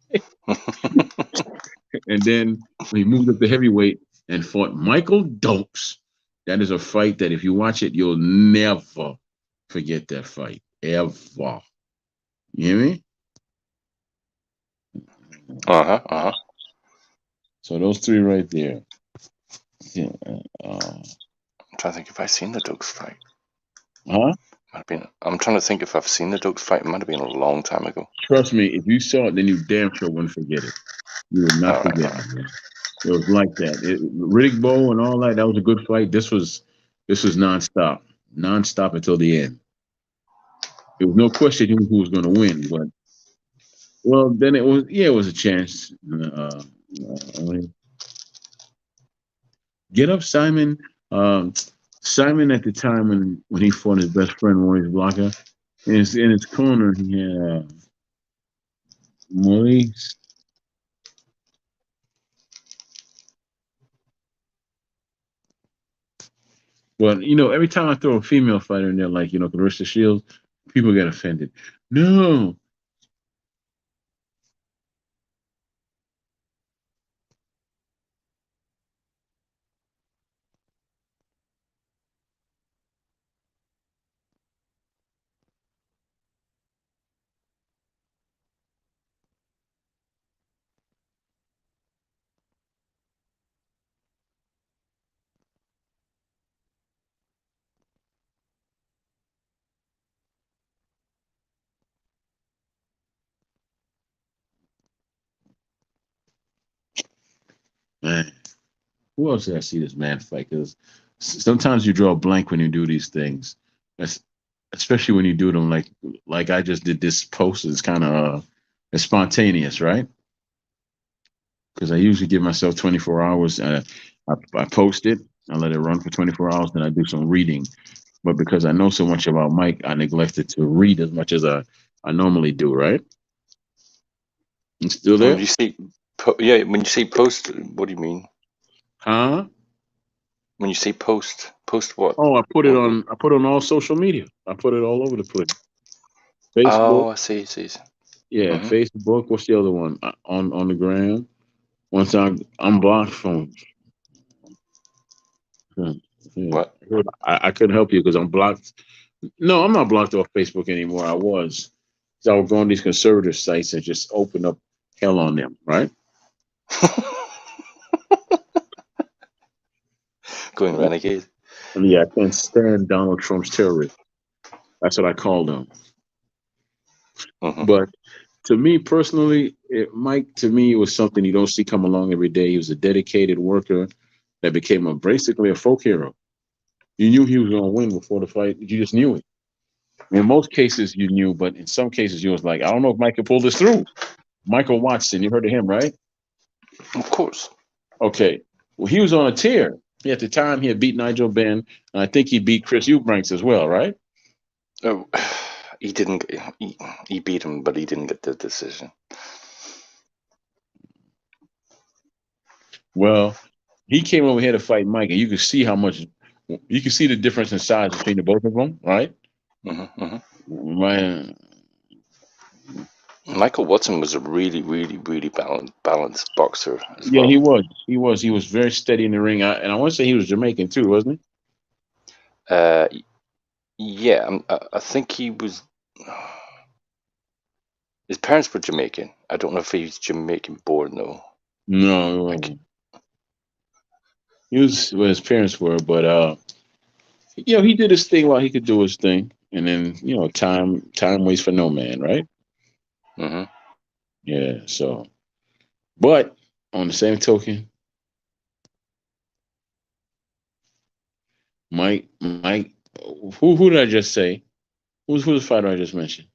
And then he moved up to heavyweight and fought Michael Dokes. That is a fight that if you watch it, you'll never forget that fight. Ever. You hear me? Uh-huh. So those three right there. Yeah. I'm trying to think if I've seen the Dokes fight. Huh? I'm trying to think if I've seen the Dokes fight. It might have been a long time ago. Trust me, if you saw it, then you damn sure wouldn't forget it. You would not All right, forget all right. it, man. It was like that. Riddick Bowe and all that. That was a good fight. This was nonstop, nonstop until the end. There was no question who was going to win, but well, then it was a chance. Get up, Simon. Simon at the time when he fought his best friend Maurice Blocker, in his corner he had Maurice. But every time I throw a female fighter in there, like Clarissa Shields, people get offended. No. Man, who else did I see this man fight? Because sometimes you draw a blank when you do these things. That's, especially when you do them like I just did this post. It's kind of it's spontaneous, right? Because I usually give myself 24 hours. I post it, I let it run for 24 hours, then I do some reading. But because I know so much about Mike, I neglected to read as much as I normally do, right? You still When there? you say, when you say post, what do you mean? Huh? When you say post what? Oh, I put it What? on. I put it on all social media. I put it all over the place. Facebook, Oh, I see. yeah, Mm-hmm. Facebook. What's the other one? On the gram. Once I'm blocked from. Hmm, hmm. What? I couldn't help you because I'm blocked. No, I'm not blocked off Facebook anymore. I was. So I would go on these conservative sites and just open up hell on them, right? Going renegade. And yeah, I can't stand Donald Trump's terrorists. That's what I call them. Mm-hmm. But to me personally, Mike, to me, it was something you don't see come along every day. He was a dedicated worker that became basically a folk hero. You knew he was going to win before the fight. You just knew it. In most cases, you knew, but in some cases, you was like, I don't know if Mike can pull this through. Michael Watson, you heard of him, right? Of course. Okay. Well, he was on a tear. At the time, he had beat Nigel Benn, and I think he beat Chris Eubanks as well, right? Oh, he didn't. He beat him, but he didn't get the decision. Well, he came over here to fight Mike, and you could see you could see the difference in size between the both of them, right? Mm-hmm, mm-hmm. Man, Michael Watson was a really, really, really balanced boxer as yeah, well. he was very steady in the ring, and I want to say he was Jamaican too, wasn't Yeah, I think he was. His parents were Jamaican. I don't know if he's Jamaican born though. he? No, he Like, wasn't. He was where his parents were, but he did his thing while he could do his thing, and then time waits for no man, right? mm-hmm. Yeah. So, but on the same token, Mike, who did I just say? Who's the fighter I just mentioned?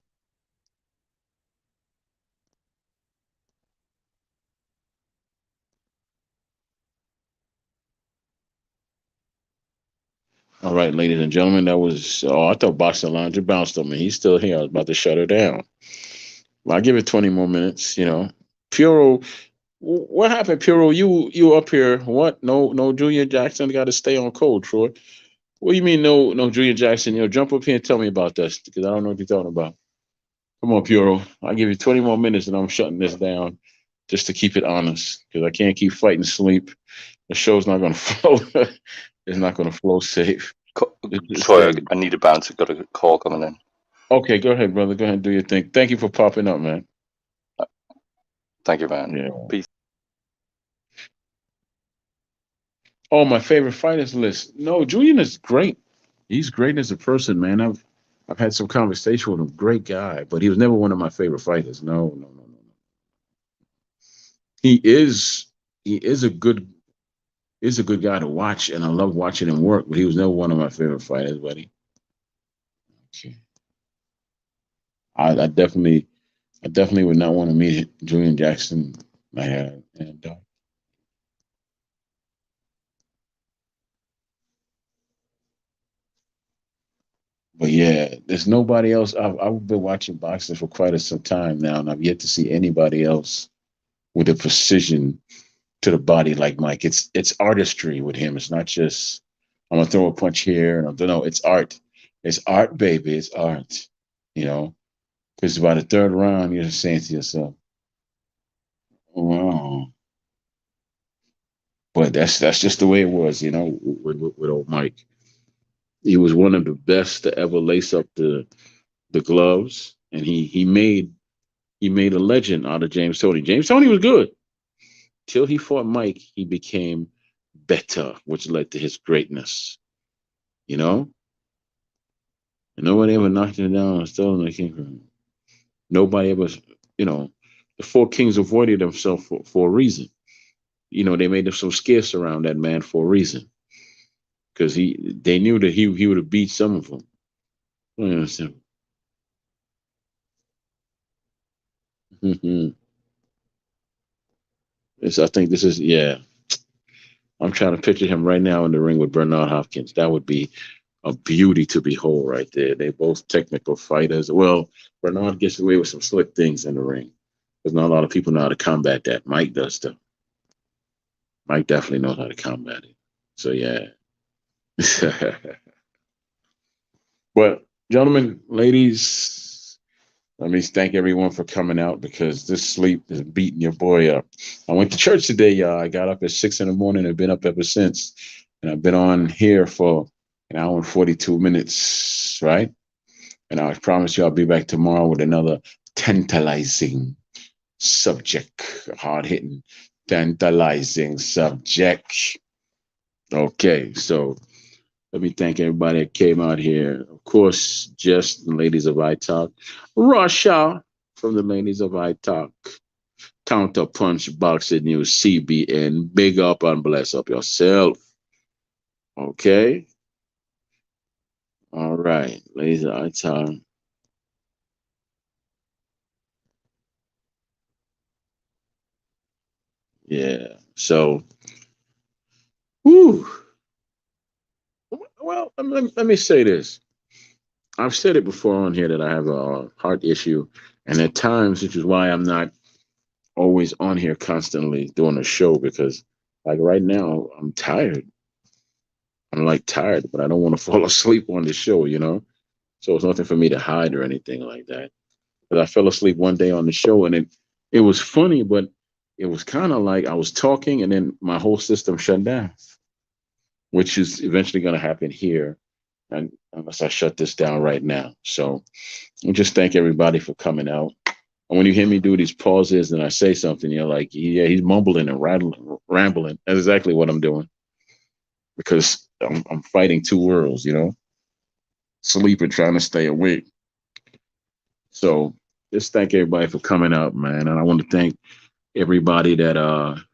All right, ladies and gentlemen, that was. Oh, I thought Boxing Lounge bounced on me. He's still here. I was about to shut her down. Well, I'll give it 20 more minutes. Puro. What happened, Puro? You up here? What? No, Junior Jackson got to stay on code, Troy. What do you mean, no, Junior Jackson? Jump up here and tell me about this because I don't know what you're talking about. Come on, Puro. I'll give you 20 more minutes and I'm shutting this down just to keep it honest because I can't keep fighting sleep. The show's not going to flow. It's not going to flow safe. It's Sorry, sad. I need a bounce. I've got a call coming in. Okay, go ahead, brother. Go ahead and do your thing. Thank you for popping up, man. Thank you, man. Yeah. Peace. Oh, my favorite fighters list. No, Julian is great. He's great as a person, man. I've had some conversation with him. Great guy, but he was never one of my favorite fighters. No, no, no, no. He is he is a good guy to watch, and I love watching him work. But he was never one of my favorite fighters, buddy. Okay. I definitely I definitely would not want to meet Julian Jackson. I had and but yeah, there's nobody else. I've been watching boxing for quite some time now, and I've yet to see anybody else with a precision to the body like Mike. It's artistry with him. It's not just I'm gonna throw a punch here and no, it's art. It's art, baby. It's art. You know, because by the third round, you're just saying to yourself, "Wow." But that's just the way it was, you know, with old Mike. He was one of the best to ever lace up the gloves, and he made a legend out of James Toney. James Toney was good till he fought Mike. He became better, which led to his greatness. You know, and nobody ever knocked him down and stole him. Nobody ever, you know, the four kings avoided themselves for a reason. You know, they made them so scarce around that man for a reason because they knew that he would have beat some of them. You understand? I think this is yeah. I'm trying to picture him right now in the ring with Bernard Hopkins. That would be a beauty to behold right there. They're both technical fighters. Well, Bernard gets away with some slick things in the ring. There's not a lot of people know how to combat that. Mike does though. Mike definitely knows how to combat it. So yeah. But gentlemen, ladies, let me thank everyone for coming out because this sleep is beating your boy up. I went to church today, y'all. I got up at 6 in the morning and been up ever since. And I've been on here for an hour and 42 minutes, right? And I promise you I'll be back tomorrow with another tantalizing subject, hard hitting, tantalizing subject. Okay, so let me thank everybody that came out here. Of course, just the ladies of I Talk. Russia from the ladies of I Talk. Counter Punch Boxing News CBN. Big up and bless up yourself. Okay. All right, ladies of I Talk. Yeah. So, whew. Well, let me say this. I've said it before on here that I have a heart issue, and at times, which is why I'm not always on here constantly doing a show because, like right now, I'm tired. I'm like tired, but I don't want to fall asleep on the show, you know. So it's nothing for me to hide or anything like that. But I fell asleep one day on the show, and it was funny, but it was kind of like I was talking, and then my whole system shut down, which is eventually going to happen here, and unless I shut this down right now. So I just thank everybody for coming out. And when you hear me do these pauses and I say something, you're like, yeah, he's mumbling and rattling, rambling. That's exactly what I'm doing because I'm fighting two worlds, you know, sleep and trying to stay awake. So just thank everybody for coming out, man. And I want to thank everybody that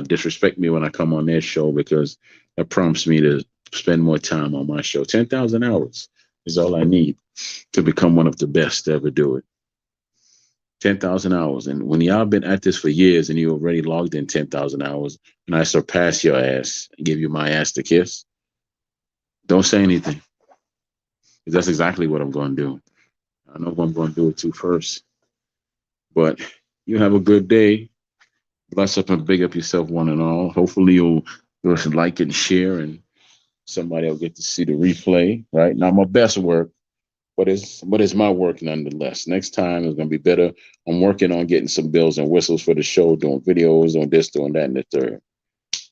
disrespect me when I come on their show because that prompts me to spend more time on my show. 10,000 hours is all I need to become one of the best to ever do it. 10,000 hours. And when y'all been at this for years and you already logged in 10,000 hours and I surpass your ass and give you my ass to kiss, don't say anything. That's exactly what I'm going to do. I know who I'm going to do it to first. But you have a good day. Bless up and big up yourself, one and all. Hopefully you'll like and share and somebody will get to see the replay, right? Not my best work, But it's my work nonetheless. Next time is gonna be better. I'm working on getting some bills and whistles for the show, doing videos, doing this, doing that, and the third.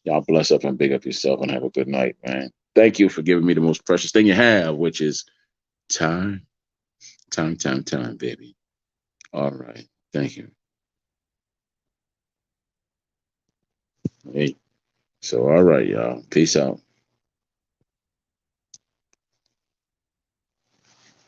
Y'all bless up and big up yourself and have a good night, man. Thank you for giving me the most precious thing you have, which is time, time, baby. All right. Thank you. Hey. So all right, y'all. Peace out.